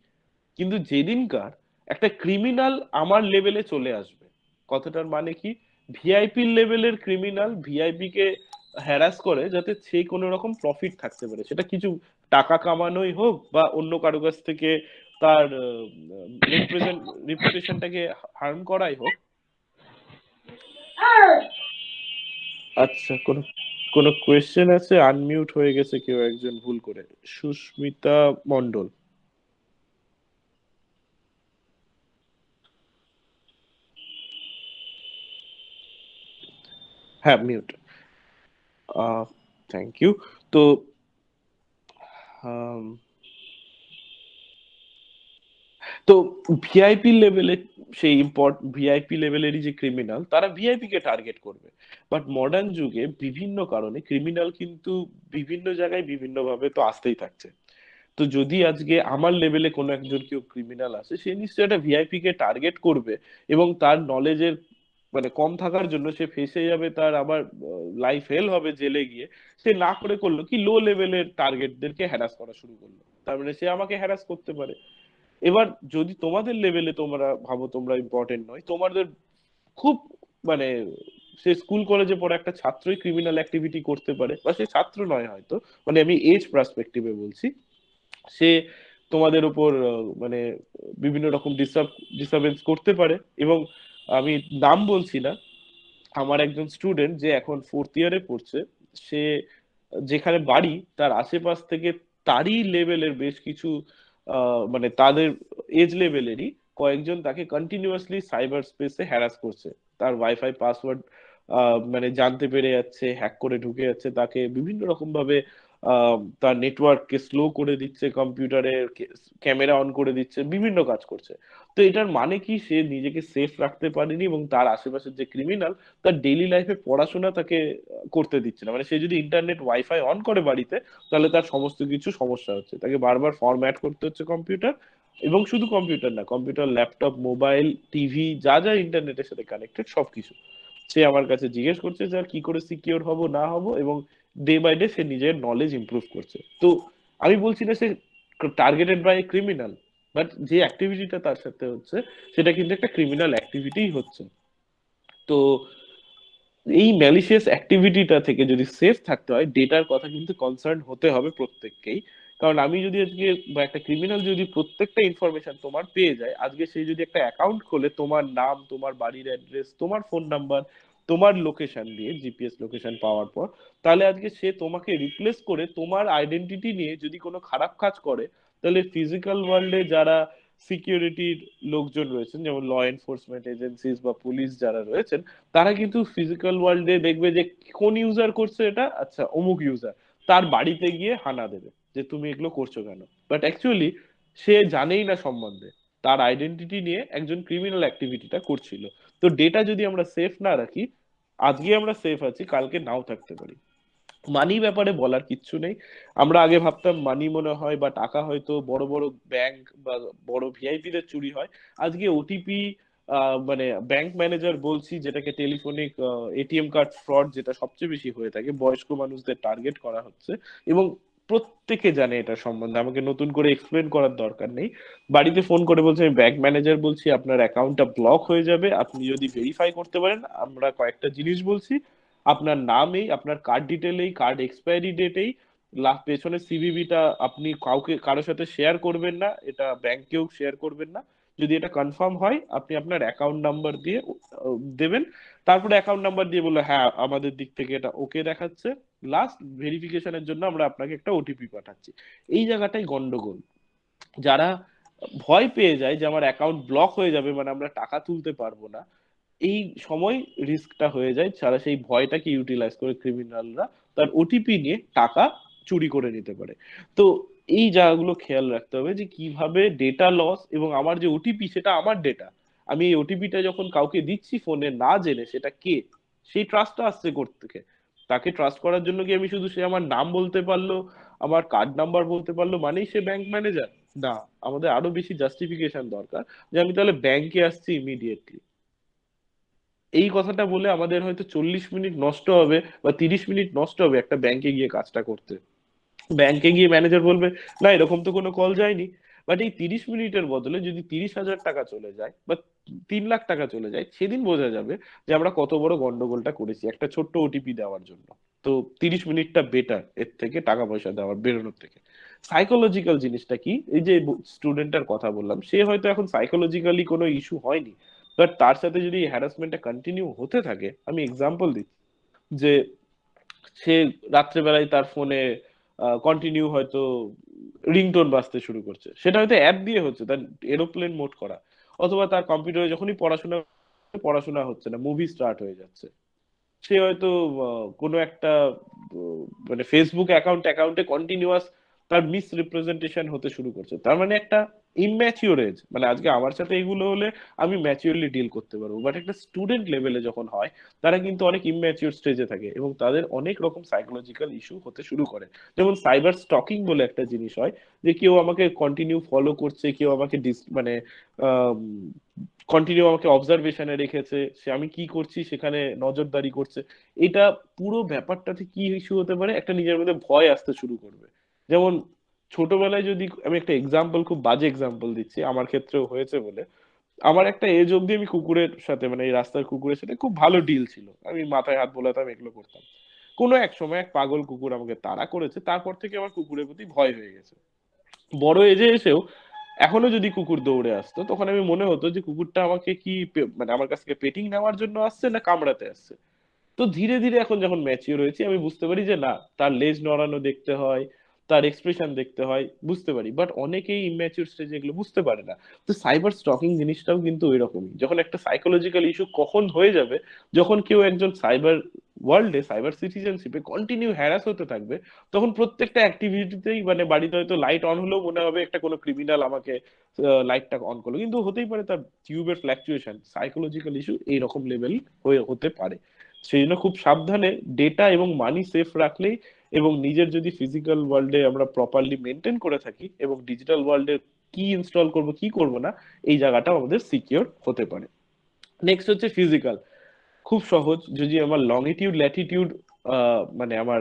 কিন্তু যেদিনকার একটা ক্রিমিনাল আমার লেভেলে চলে আসবে, কথাটার মানে কি, ভিআইপি লেভেলের ক্রিমিনাল ভিআইপি কে হ্যারাস করে যাতে সে কোনো রকম প্রফিট থাকতে পারে, সেটা কিছু টাকা কামানোই হোক বা অন্য কারো কাছ থেকে তার রিপুটেশনটাকে হার্ম করাই হোক। আচ্ছা, কোনো কোনো কোয়েশ্চেন আছে? আনমিউট হয়ে গেছে কেউ একজন ভুল করে, সুস্মিতা মন্ডল। হ্যাঁ, মিউট। Thank you. তো আম, তো ভিআইপি লেভেলে সেই ভিআইপি লেভেলেরই যে ক্রিমিনাল তারা ভিআইপি কে টার্গেট করবে। বাট মডার্ন যুগে বিভিন্ন কারণে ক্রিমিনাল কিন্তু বিভিন্ন জায়গায় বিভিন্ন ভাবে তো আসতেই থাকছে। তো যদি আজকে আমার লেভেলে কোনো একজন কেউ ক্রিমিনাল আসে, সে নিশ্চয়ই একটা ভিআইপি কে টার্গেট করবে এবং তার নলেজের মানে কম থাকার জন্য সে ফেঁসে যাবে, তার আবার লাইফ হেল হবে জেলে গিয়ে। সে না করে করলো কি, লো লেভেলের টার্গেটদেরকে হ্যারাস করা শুরু করলো, তার মানে সে আমাকে হ্যারাস করতে পারে। এবার যদি তোমাদের লেভেলে তোমরা ভাবো তোমরা ইম্পর্টেন্ট নয়, তোমাদের খুব মানে সে স্কুল কলেজে পড়ে একটা ছাত্রই ক্রিমিনাল অ্যাক্টিভিটি করতে পারে, বা সে ছাত্র নয় হয়তো, মানে আমি এজ পার্সপেক্টিভে বলছি, সে তোমাদের উপর মানে বিভিন্ন রকম ডিস্টারবেন্স করতে পারে। এবং আমি নাম বলছি না, আমার একজন স্টুডেন্ট যে এখন 4th ইয়ারে পড়ছে, সে যেখানে বাড়ি তার আশেপাশ থেকে তারই লেভেলের বেশ কিছু মানে তাদের এজ লেভেলেরই কয়েকজন তাকে কন্টিনিউয়াসলি সাইবার স্পেসে হ্যারাস করছে। তার ওয়াইফাই পাসওয়ার্ড মানে জানতে পেরে যাচ্ছে, হ্যাক করে ঢুকে যাচ্ছে, তাকে বিভিন্ন রকম ভাবে তার নেটওয়ার্ককে স্লো করে দিচ্ছে, কম্পিউটারে ক্যামেরা অন করে দিচ্ছে, বিভিন্ন কাজ করছে। তো এটার মানে কি, সে নিজেকে সেফ রাখতে পারেনি এবং তার আশেপাশের যে ক্রিমিনাল তার ডেইলি লাইফে পড়াশোনা তাকে করতে দিচ্ছে না। মানে সে যদি ইন্টারনেট ওয়াইফাই অন করে বাড়িতে, তাহলে তার সমস্ত কিছু সমস্যা হচ্ছে, তাকে বারবার ফরম্যাট করতে হচ্ছে কম্পিউটার। এবং শুধু কম্পিউটার না, কম্পিউটার, ল্যাপটপ, মোবাইল, টিভি, যা যা ইন্টারনেটের সাথে কানেক্টেড সবকিছু সে আমার কাছে জিজ্ঞেস করছে যে আর কি করে সিকিওর হব না হব, এবং ডে বাই ডে সে নিজের নলেজ ইমপ্রুভ করছে। তো আমি বলছি না সে টার্গেটেড বাই ক্রিমিনাল, বাট যে অ্যাক্টিভিটিটা তার সাথে হচ্ছে সেটা কিন্তু একটা ক্রিমিনাল অ্যাক্টিভিটিই হচ্ছে। তো এই ম্যালিশিয়াস অ্যাক্টিভিটিটা থেকে যদি সেফ থাকতে হয়, ডেটার কথা কিন্তু কনসার্ন হতে হবে প্রত্যেককেই। কারণ আমি যদি আজকে বা একটা ক্রিমিনাল যদি প্রত্যেকটা ইনফরমেশন তোমার পেয়ে যায়, আজকে সে যদি একটা অ্যাকাউন্ট খোলে তোমার নাম, তোমার বাড়ির অ্যাড্রেস, তোমার ফোন নাম্বার, তোমার লোকেশন দিয়ে, জিপিএস লোকেশন পাওয়ার পর, তাহলে আজকে সে তোমাকে রিপ্লেস করে তোমার আইডেন্টিটি নিয়ে যদি কোনো খারাপ কাজ করে, তাহলে ফিজিক্যাল ওয়ার্ল্ডে যারা সিকিউরিটির লোকজন রয়েছেন, যেমন ল এনফোর্সমেন্ট এজেন্সিস বা পুলিশ যারা রয়েছেন, তারা কিন্তু ফিজিক্যাল ওয়ার্ল্ডে দেখবে যে কোন ইউজার করছে এটা, আচ্ছা অমুক ইউজার, তার বাড়িতে গিয়ে হানা দেবে যে তুমি এগুলো করছো কেন। বাট অ্যাকচুয়ালি সে জানেই না সম্বন্ধে, তার আইডেন্টিটি নিয়ে একজন ক্রিমিনাল অ্যাক্টিভিটিটা করছিল। তো ডেটা যদি আমরা সেফ না রাখি, আজকে আমরা সেফ আছি, কালকে নাও থাকতে পারি। মানি ব্যাপারে বলার কিচ্ছু নেই। আমরা আগে ভাবতাম মানি মনে হয় বা টাকা হয়তো বড় বড় ব্যাংক বা বড় ভিআইপি দের চুরি হয়। আজকে ওটিপি মানে ব্যাংক ম্যানেজার বলছি, যেটাকে টেলিফোনিক এটিএম কার্ড ফ্রড যেটা সবচেয়ে বেশি হয়ে থাকে, বয়স্ক মানুষদের টার্গেট করা হচ্ছে। এবং প্রত্যেকে জানে এটা সম্বন্ধে, আমাকে নতুন করে এক্সপ্লেন করার দরকার নেই। বাড়িতে ফোন করে বলছে আমি ব্যাংক ম্যানেজার বলছি, আপনার অ্যাকাউন্টটা ব্লক হয়ে যাবে আপনি যদি ভেরিফাই করতে পারেন। আমরা কয়েকটা জিনিস বলছি, আপনার নামেই, আপনার কার্ড ডিটেলেই, কার্ড এক্সপায়ারি ডেটেই, পেছনের সিভিভিটা আপনি কাউকে কারোর সাথে শেয়ার করবেন না, এটা ব্যাংকেও শেয়ার করবেন না। যদি এটা কনফার্ম হয় আপনি আপনার অ্যাকাউন্ট নাম্বার দিয়ে দেবেন। তারপরে অ্যাকাউন্ট নাম্বার দিয়ে বললো হ্যাঁ আমাদের দিক থেকে এটা ওকে দেখাচ্ছে, লাস্ট ভেরিফিকেশনের জন্য আমরা আপনাকে একটা ওটিপি পাঠাচ্ছি। এই জায়গাটাই গন্ডগোল। যারা ভয় পেয়ে যায় যে আমার অ্যাকাউন্ট ব্লক হয়ে যাবে, মানে আমরা টাকা তুলতে পারবো না, এই সময় রিস্কটা হয়ে যায়। ছাড়া সেই ভয়টাকে ইউটিলাইজ করে ক্রিমিনালরা তার ওটিপি নিয়ে টাকা চুরি করে নিতে পারে। তো এই জায়গাগুলো খেয়াল রাখতে হবে যে কিভাবে ডেটা লস, এবং আমার যে ওটিপি সেটা আমার ডেটা, আমি এই ওটিপিটা যখন কাউকে দিচ্ছি ফোনে না জেনে সেটা কে, সেই ট্রাস্টটা আসছে থেকে। তাকে ট্রাস্ট করার জন্য কি আমি শুধু সে আমার নাম বলতে পারলো, আমার কার্ড নাম্বার বলতে পারলো মানেই সে ব্যাংক ম্যানেজার? না, আমাদের আরো বেশি জাস্টিফিকেশন দরকার যে আমি তাহলে ব্যাংকে আসছি ইমিডিয়েটলি। এই কথাটা বলে আমাদের হয়তো 40 মিনিট নষ্ট হবে বা 30 মিনিট নষ্ট হবে একটা ব্যাংকে গিয়ে কাজটা করতে। ব্যাংকে গিয়ে ম্যানেজার বলবে না এরকম তো কোনো কল যায়নি। বাট এই 30 মিনিটের বদলে যদি 30,000 টাকা চলে যায় বা 3 লাখ টাকা চলে যায়, সেদিন বোঝা যাবে যে আমরা কত বড় গন্ডগোলটা করেছি একটা ছোট্ট ওটিপি দেওয়ার জন্য। তো 30 মিনিটটা বেটার এর থেকে, টাকা পয়সা দেওয়ার বেরোনোর থেকে। সাইকোলজিক্যাল জিনিসটা কি, এই যে স্টুডেন্টের কথা বললাম, সে হয়তো এখন সাইকোলজিক্যালি কোনো ইস্যু হয়নি, বাট তার সাথে যদি হ্যারাসমেন্টটা কন্টিনিউ হতে থাকে, আমি এক্সাম্পল দিচ্ছি যে সে রাত্রেবেলায় তার ফোনে কন্টিনিউ হয়তো রিংটোন বাজতে শুরু করছে, সেটা হয়তো অ্যাপ দিয়ে হচ্ছে, তার এরোপ্লেন মোড করা, অথবা তার কম্পিউটারে যখনই পড়াশোনা পড়াশোনা হচ্ছে না, মুভি স্টার্ট হয়ে যাচ্ছে। সে হয়তো কোনো একটা মানে ফেসবুক অ্যাকাউন্টে কন্টিনিউয়াস তার মিস রিপ্রেজেন্টেশন হতে শুরু করছে। তার মানে একটা ইনম্যাচিওর এজ, মানে আজকে আমার সাথে এগুলো হলে আমি ম্যাচিওরলি ডিল করতে পারবো, বাট একটা স্টুডেন্ট লেভেলে যখন হয় তারা কিন্তু অনেক ইমম্যাচিওর স্টেজে থাকে এবং তাদের অনেক রকম সাইকোলজিক্যাল ইস্যু হতে শুরু করে। যেমন সাইবার স্টকিং বলে একটা জিনিস হয়, যে কেউ আমাকে কন্টিনিউ ফলো করছে, কেউ আমাকে মানে কন্টিনিউ আমাকে অবজারভেশনে রেখেছে, সে আমি কি করছি সেখানে নজরদারি করছে। এটা পুরো ব্যাপারটাতে কি ইস্যু হতে পারে, একটা নিজের মধ্যে ভয় আসতে শুরু করবে। যেমন ছোটবেলায় যদি আমি একটা এক্সাম্পল, খুব বাজে এক্সাম্পল দিচ্ছি, আমার ক্ষেত্রেও হয়েছে বলে, আমার একটা এজ অব্দি আমি কুকুরের সাথে, মানে এই রাস্তার কুকুরের সাথে খুব ভালো ডিল ছিল, আমি মাথায় হাত বোলাতাম, এগুলো করতাম। কোনো এক সময় এক পাগল কুকুর আমাকে তাড়া করেছে, তারপর থেকে আমার কুকুরের প্রতি ভয় হয়ে গেছে। বড় এজে এসেও এখনো যদি কুকুর দৌড়ে আসতো, তখন আমি মনে হতো যে কুকুরটা আমাকে কি মানে আমার কাছ থেকে পেটিং নেওয়ার জন্য আসছে না কামড়াতে আসছে। তো ধীরে ধীরে এখন যখন ম্যাচিওর হয়েছি, আমি বুঝতে পারি যে না, তার লেজ নড়ানো দেখতে হয়, তার এক্সপ্রেশন দেখতে হয়, বুঝতে পারি। বাট অনেকেই ইম্যাচিওর স্টেজে এগুলো বুঝতে পারে না। তো সাইবার স্টকিং জিনিসটাও কিন্তু ওই রকমই, যখন একটা সাইকোলজিক্যাল ইস্যু কখন হয়ে যাবে, যখন কেউ একজন সাইবার ওয়ার্ল্ডে, সাইবার সিটিজেনশিপে কন্টিনিউ হ্যারাস হতে থাকবে, তখন প্রত্যেকটা অ্যাক্টিভিটিতেই, মানে বাড়িতে হয়তো লাইট অন হলেও মনে হবে একটা কোনো ক্রিমিনাল আমাকে লাইটটা অন করলো, কিন্তু হতেই পারে তার টিউবের ফ্ল্যাকচুয়েশন। সাইকোলজিক্যাল ইস্যু এইরকম লেভেল হয়ে হতে পারে। সেই জন্য খুব সাবধানে ডেটা এবং মানি সেফ রাখলেই, এবং নিজের যদি ফিজিক্যাল ওয়ার্ল্ডে আমরা প্রপারলি মেনটেন করে থাকি, এবং ডিজিটাল ওয়ার্ল্ডে কি ইনস্টল করব কি করব না, এই জায়গাটাও আমাদের সিকিউর হতে পারে। নেক্সট হচ্ছে ফিজিক্যাল। খুব সহজ, যদি আমার লংিটিউড ল্যাটিটিউড মানে আমার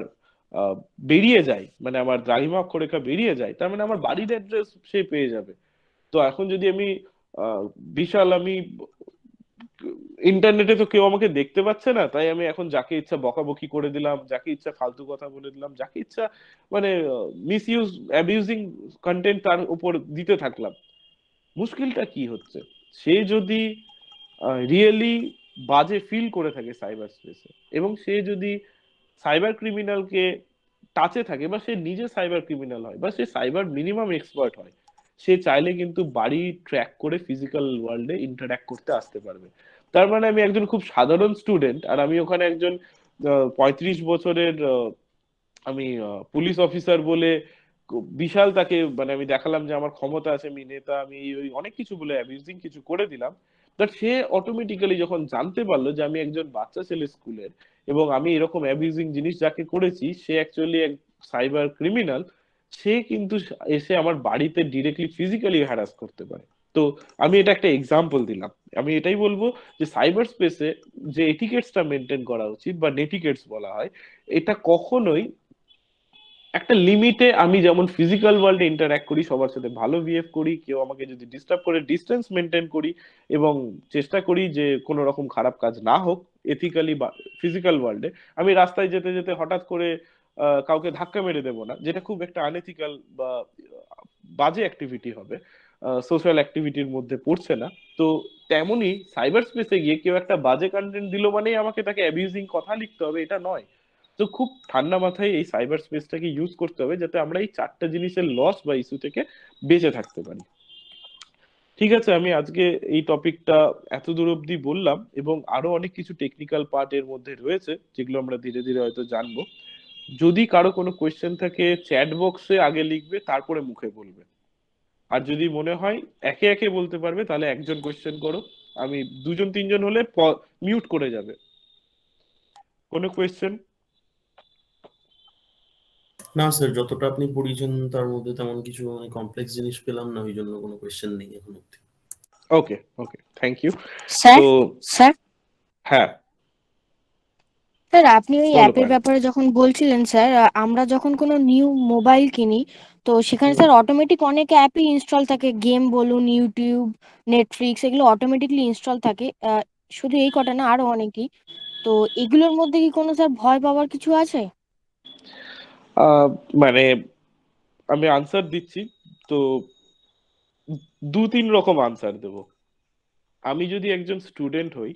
আহ, বেরিয়ে যায়, মানে আমার দ্রাঘিমা অক্ষরেখা বেরিয়ে যায়, তার মানে আমার বাড়ির অ্যাড্রেস সে পেয়ে যাবে। তো এখন যদি আমি বিশাল আমি ইন্টারনেটে তো কেউ আমাকে দেখতে পাচ্ছে না, তাই আমি এখন যাকে ইচ্ছা বকাবকি করে দিলাম, যাকে ইচ্ছা ফালতু কথা বলে দিলাম, যাকে ইচ্ছা মানে মিস ইউজ অ্যাবিউজিং কন্টেন্ট তার উপর দিতে থাকলাম। মুশকিলটা কি হচ্ছে, সে যদি রিয়েলি বাজে ফিল করে থাকে সাইবার স্পেসে, এবং সে যদি সাইবার ক্রিমিনালকে টাচে থাকে, বা সে নিজে সাইবার ক্রিমিনাল হয়, বা সে সাইবার মিনিমাম এক্সপার্ট হয়, সে চাইলে কিন্তু বাড়ি ট্র্যাক করে ফিজিক্যাল ওয়ার্ল্ডে ইন্টারঅ্যাক্ট করতে আসতে পারবে। তার মানে আমি একজন খুব সাধারণ স্টুডেন্ট, আর আমি ওখানে একজন 35 বছরের আমি পুলিশ অফিসার বলে বিশাল তাকে, মানে আমি দেখালাম যে আমার ক্ষমতা আছে, আমি নেতা, আমি এই ওই অনেক কিছু বলে অ্যাবিউজিং কিছু করে দিলাম। বাট সে অটোমেটিক্যালি যখন জানতে পারলো যে আমি একজন বাচ্চা ছেলে স্কুলের, এবং আমি এরকম অ্যাবিউজিং জিনিস যাকে করেছি সে অ্যাকচুয়ালি এক সাইবার ক্রিমিনাল, সে কিন্তু এসে আমার বাড়িতে ডিরেক্টলি ফিজিক্যালি হ্যারাস করতে পারে। তো আমি এটা একটা এক্সাম্পল দিলাম। আমি এটাই বলবো যে সাইবার স্পেসে যে এটিকেটসটা মেনটেন করা উচিত, বা নেটিকেটস বলা হয়, এটা কখনোই একটা লিমিটে, আমি যেমন ফিজিক্যাল ওয়ার্ল্ডে ইন্টারঅ্যাক্ট করি, সবার সাথে ভালো বিহেভ করি, কেউ আমাকে যদি ডিস্টার্ব করে ডিস্টেন্স মেনটেন করি, এবং চেষ্টা করি যে কোনো রকম খারাপ কাজ না হোক এথিক্যালি বা ফিজিক্যাল ওয়ার্ল্ডে। আমি রাস্তায় যেতে যেতে হঠাৎ করে কাউকে ধাক্কা মেরে দেবো না, যেটা খুব একটা আনএথিক্যাল বা বাজে অ্যাক্টিভিটি হবে, সোশ্যাল অ্যাক্টিভিটির মধ্যে পড়ছে না। তো তেমনি সাইবার স্পেসে গিয়ে কেউ একটা বাজে কন্টেন্ট দিল মানেই আমাকে তাকে অ্যাবিউজিং কথা লিখতে হবে, এটা নয়। তো খুব ঠান্ডা মাথায় এই সাইবার স্পেসটাকে ইউজ করতে হবে, যাতে আমরা এই চারটা জিনিসের লস বা ইস্যু থেকে বেঁচে থাকতে পারি। ঠিক আছে, আমি আজকে এই টপিকটা এত দূর অব্দি বললাম, এবং আরো অনেক কিছু টেকনিক্যাল পার্ট এর মধ্যে রয়েছে যেগুলো আমরা ধীরে ধীরে হয়তো জানবো। যদি কারো কোনো কোয়েশ্চেন থাকে চ্যাট বক্সে আগে লিখবে, তারপরে মুখে বলবে। আর যদি মনে হয় একে একে বলতে পারবে, তাহলে একজন কোয়েশ্চেন করো। আমি দুজন তিনজন হলে মিউট করে যাবে। কোনো কোয়েশ্চেন?
না স্যার, যতটা আপনি পড়িয়েছেন তার মধ্যে তেমন কিছু কমপ্লেক্স জিনিস পেলাম না, ওই জন্য কোনো কোয়েশ্চেন নেই এখন অব্দি।
ওকে ওকে, থ্যাংক ইউ।
স্যার
তো
স্যার
হ্যাঁ,
স্যার আপনি ওই
বলো
অ্যাপের
পায়েল।
ব্যাপারে যখন বলছিলেন স্যার, আমরা যখন কোনো নিউ মোবাইল কিনি তো সেখানে
হুম।
স্যার অটোমেটিক অনেক অ্যাপই ইনস্টল থাকে, গেম বলুন, ইউটিউব, নেটফ্লিক্স, এগুলো অটোমেটিকলি ইনস্টল থাকে। শুধু এই কটা না, আরো অনেকই। তো এগুলোর মধ্যে কি কোনো স্যার ভয় পাওয়ার কিছু আছে?
আহ, মানে আমি আনসার দিচ্ছি তো, দু তিন রকম আনসার দেব। আমি যদি একজন স্টুডেন্ট হই,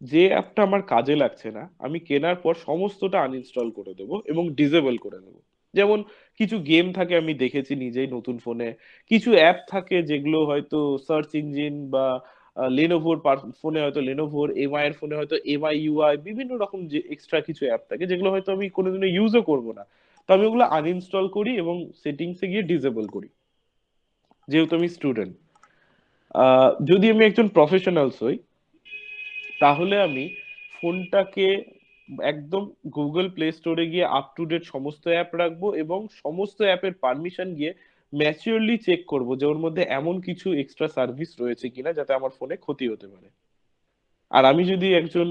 যে অ্যাপটা আমার কাজে লাগছে না আমি কেনার পর সমস্তটা আনইনস্টল করে দেবো এবং ডিসেবল করে দেবো। যেমন কিছু গেম থাকে, আমি দেখেছি নিজেই নতুন ফোনে, কিছু অ্যাপ থাকে যেগুলো হয়তো সার্চ ইঞ্জিন বা লেনোভোর ফোনে হয়তো লেনোভোর, এমআই এর ফোনে হয়তো এমআই ইউআই, বিভিন্ন রকম যে এক্সট্রা কিছু অ্যাপ থাকে যেগুলো হয়তো আমি কোনোদিনও ইউজও করবো না। তো আমি ওগুলো আনইনস্টল করি এবং সেটিংসে গিয়ে ডিসেবল করি, যেহেতু আমি স্টুডেন্ট। যদি আমি একজন প্রফেশনালস হই, তাহলে আমি ফোনটাকে একদম গুগল প্লে স্টোরে গিয়ে আপ টু ডেট সমস্ত অ্যাপ রাখবো এবং সমস্ত অ্যাপের পারমিশন গিয়ে ম্যাচিওরলি চেক করব যে ওর মধ্যে এমন কিছু এক্সট্রা সার্ভিস রয়েছে কিনা যাতে আমার ফোনে ক্ষতি হতে পারে। আর আমি যদি একজন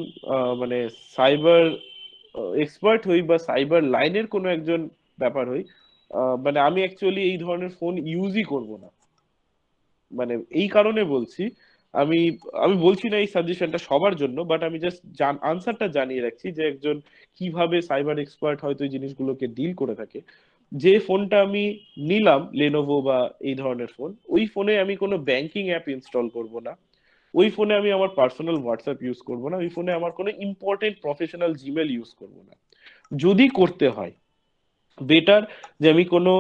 মানে সাইবার এক্সপার্ট হই বা সাইবার লাইনের কোনো একজন ব্যাপার হই, মানে আমি অ্যাকচুয়ালি এই ধরনের ফোন ইউজই করব না। মানে এই কারণে বলছি, আমি আমি বলছি না এই সাজেশনটা সবার জন্য, বাট আমি জাস্ট আনসারটা জানিয়ে রাখছি যে একজন কিভাবে সাইবার এক্সপার্ট হয়তো এই জিনিসগুলোকে ডিল করে থাকে। যে ফোনটা আমি নিলাম লেনোভো বা এই ধরনের ফোন, ওই ফোনে আমি কোনো ব্যাংকিং অ্যাপ ইনস্টল করব না। ওই ফোনে আমি আমার পার্সোনাল হোয়াটসঅ্যাপ ইউজ করব না। ওই ফোনে আমার কোনো ইম্পর্টেন্ট প্রফেশনাল জিমেল ইউজ করব না। যদি করতে হয়, বেটার যে আমি কোনো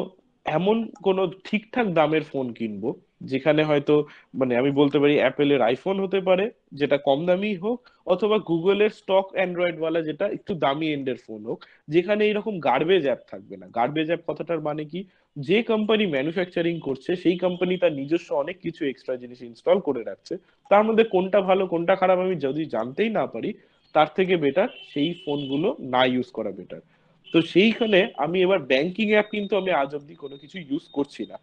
এমন কোনো ঠিকঠাক দামের ফোন কিনবো যেখানে হয়তো, মানে আমি বলতে পারি অ্যাপেলের আইফোন হতে পারে যেটা কম দামি হোক, অথবা গুগলের স্টক অ্যান্ড্রয়েড ওয়ালা যেটা একটু দামি এন্ডের ফোন হোক, যেখানে এরকম গার্বেজ অ্যাপ থাকবে না। গার্বেজ অ্যাপ কথাটার মানে কি, যে কোম্পানি ম্যানুফ্যাকচারিং করছে সেই কোম্পানি তার নিজস্ব অনেক কিছু এক্সট্রা জিনিস ইনস্টল করে রাখছে, তার মধ্যে কোনটা ভালো কোনটা খারাপ আমি যদি জানতেই না পারি, তার থেকে বেটার সেই ফোনগুলো না ইউজ করা বেটার। তো সেইখানে আমি এবার ব্যাংকিং অ্যাপ কিন্তু আমি আজ অব্দি কোনো কিছু ইউজ করছি না।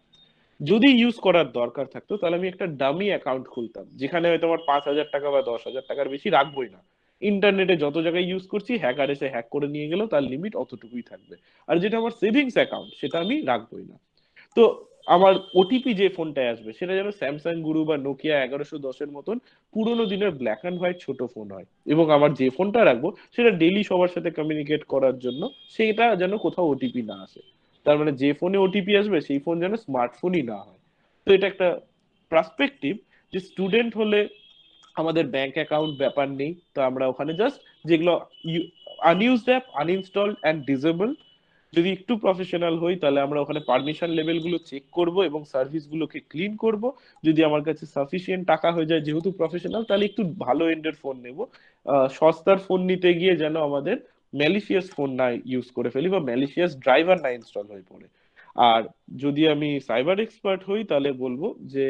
যদি ইউজ করার দরকার থাকতো তাহলে আমি একটা ডামি অ্যাকাউন্ট খুলতাম, যেখানে হয়তো আমার 5,000 টাকা বা 10,000 টাকার বেশি রাখবোই না। ইন্টারনেটে যত জায়গায় ইউজ করছি, হ্যাকার এসে হ্যাক করে নিয়ে গেলেও তার লিমিট অতটুকুই থাকবে। আর যেটা আমার সেভিংস অ্যাকাউন্ট, সেটা আমি রাখবোই না। তো আমার ওটিপি যে ফোনটায় আসবে সেটা যেন স্যামসাং গুরু বা নোকিয়া 1110-এর মতন পুরোনো দিনের ব্ল্যাক অ্যান্ড হোয়াইট ছোট ফোন হয়। এবং আমার যে ফোনটা রাখবো সেটা ডেইলি সবার সাথে কমিউনিকেট করার জন্য, সেটা যেন কোথাও ওটিপি না আসে। তার মানে যে ফোনে ওটিপি আসবে সেই ফোন যেন স্মার্টফোনই না হয়। তো এটা একটা পার্সপেক্টিভ, যে স্টুডেন্ট হলে আমাদের ব্যাংক অ্যাকাউন্ট ব্যাপার নেই, তো আমরা ওখানে জাস্ট যেগুলো unused app uninstall and disable. যদি একটু প্রফেশনাল হই তাহলে আমরা ওখানে পারমিশন লেভেল গুলো চেক করব এবং সার্ভিস গুলোকে ক্লিন করব। যদি আমার কাছে সাফিসিয়েন্ট টাকা হয়ে যায় যেহেতু প্রফেশনাল, তাহলে একটু ভালো এন্ডের ফোন নেব। সস্তার ফোন নিতে গিয়ে যেন আমাদের ম্যালিশিয়াস ফোন না ইউজ করে ফেলি বা ম্যালিশিয়াস ড্রাইভার না ইনস্টল হয়ে পড়ে। আর যদি আমি সাইবার এক্সপার্ট হই তাহলে বলবো যে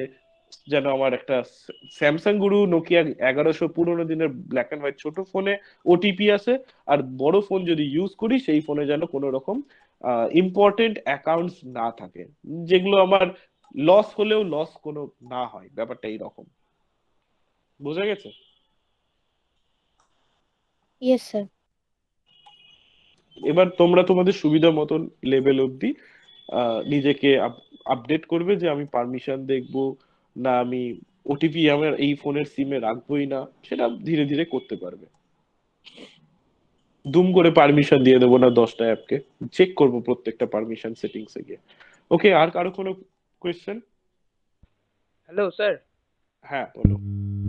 যেন আমার একটা স্যামসাং গুরু নোকিয়া 1100 পুরোনো দিনের ব্ল্যাক অ্যান্ড হোয়াইট ছোট ফোনে ওটিপি আছে। আর বড় ফোন যদি ইউজ করি সেই ফোনে যেন কোনো রকম ইম্পর্টেন্ট অ্যাকাউন্টস না থাকে, যেগুলো আমার লস হলেও লস কোনো না হয়। ব্যাপারটা এইরকম। বোঝা গেছে?
Yes sir.
এবার তোমরা তোমাদের সুবিধা মতন লেভেল অব্দি নিজেকে আপডেট করবে যে আমি পারমিশন দেখবো না আমি ওটিপি আমার এই ফোনের সিমে রাখবোই না, সেটা ধীরে ধীরে করতে পারবে। দুম করে পারমিশন দিয়ে দেবো না 10টা অ্যাপকে, চেক করব প্রত্যেকটা পারমিশন সেটিংসে গিয়ে। ওকে, আর কারো কোনো কোয়েশ্চেন?
Hello sir.
হ্যাঁ বলো।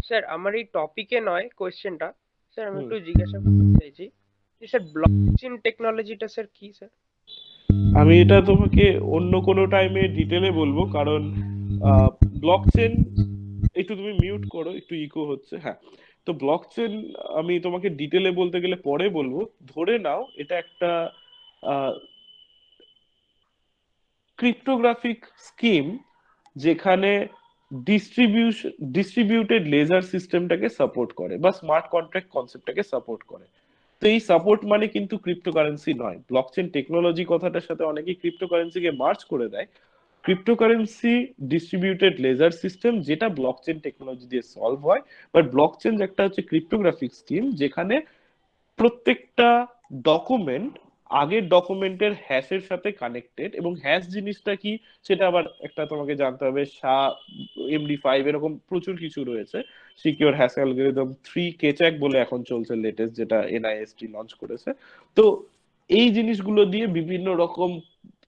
স্যার আমার এই টপিকে নয় কোয়েশ্চেনটা, স্যার আমি
হুম।
একটু জিজ্ঞাসা করতে চাইছি যে স্যার ব্লকচেন টেকনোলজিটা স্যার কি স্যার?
আমি এটা তোমাকে অন্য কোনো টাইমে ডিটেলে বলবো, কারণ ব্লকচেন একটু তুমি মিউট করো, একটু ইকো হচ্ছে। হ্যাঁ, তো ব্লকচেন আমি তোমাকে ডিটেলে বলতে গেলে পরে বলবো। ধরে নাও এটা একটা ক্রিপ্টোগ্রাফিক স্কিম যেখানে ডিস্ট্রিবিউটেড লেজার সিস্টেমটাকে সাপোর্ট করে বা স্মার্ট কন্ট্রাক্ট কনসেপ্টটাকে সাপোর্ট করে। তো এই সাপোর্ট মানে কিন্তু ক্রিপ্টোকারেন্সি নয়। ব্লকচেন টেকনোলজি কথাটার সাথে অনেকেই ক্রিপ্টোকারেন্সিকে মার্জ করে দেয়। ক্রিপ্টোকারেন্সি ডিস্ট্রিবিউটেড লেজার সিস্টেম যেটা ব্লকচেন টেকনোলজি দিয়ে সলভ হয়, বাট ব্লকচেন একটা হচ্ছে ক্রিপ্টোগ্রাফিক স্কিম যেখানে প্রত্যেকটা ডকুমেন্ট আগের ডকুমেন্টের হ্যাশের সাথে কানেক্টেড। এবং হ্যাশ জিনিসটা কি সেটা আবার একটা তোমাকে জানতে হবে। MD5 এরকম প্রচুর কিছু রয়েছে। সিকিউর হ্যাশ অ্যালগরিদম 3 কেচ্যাক বলে এখন চলছে লেটেস্ট, যেটা NIST লঞ্চ করেছে। তো এই জিনিসগুলো দিয়ে বিভিন্ন রকম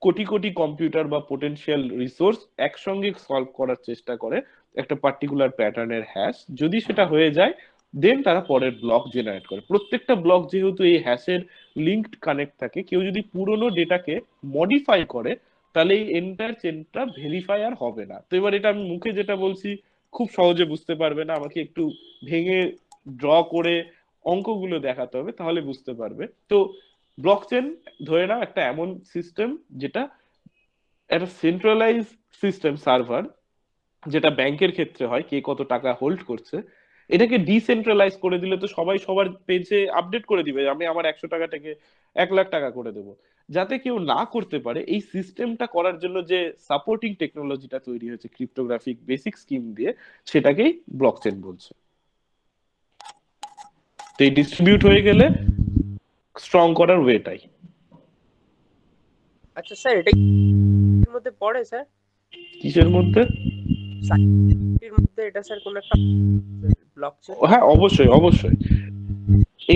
কোটি কোটি কম্পিউটার বা পোটেনশিয়াল রিসোর্স একসঙ্গে সলভ করার চেষ্টা করে একটা পার্টিকুলার প্যাটার্নের হ্যাশ। যদি সেটা হয়ে যায় দেন তারা পরের ব্লক জেনারেট করে। প্রত্যেকটা ব্লক যেহেতু এই হ্যাশের লিঙ্কড কানেক্ট থাকে, কেউ যদি পুরোনো ডেটাকে মডিফাই করে তাহলে এই এন্টার চেনটা ভেরিফাই আর হবে না। তো এবার এটা আমি মুখে যেটা বলছি খুব সহজে বুঝতে পারবে না, আমাকে একটু ভেঙে ড্র করে অঙ্কগুলো দেখাতে হবে, তাহলে বুঝতে পারবে। তো ব্লকচেন ধরে নাও একটা এমন সিস্টেম যেটা একটা সেন্ট্রালাইজ সিস্টেম সার্ভার, যেটা ব্যাংকের ক্ষেত্রে হয় কে কত টাকা হোল্ড করছে। এটাকে ডিসেন্ট্রালাইজ করে দিলে তো সবাই সবার পেজে আপডেট করে দিবে আমি আমার 100 টাকাটাকে 1 লাখ টাকা করে দেবো। যাতে কেউ না করতে পারে এই সিস্টেমটা করার জন্য যে সাপোর্টিং টেকনোলজিটা তৈরি হয়েছে ক্রিপ্টোগ্রাফিক বেসিক স্কিম দিয়ে, সেটাকেই ব্লকচেন বলছে। তো এই ডিস্ট্রিবিউট হয়ে গেলে স্ট্রং করার ওয়েটাই।
আচ্ছা স্যার, এটা এর মধ্যে পড়ে স্যার?
কিসের মধ্যে?
এর মধ্যে এটা স্যার কোন একটা ব্লকচেন?
হ্যাঁ, অবশ্যই অবশ্যই।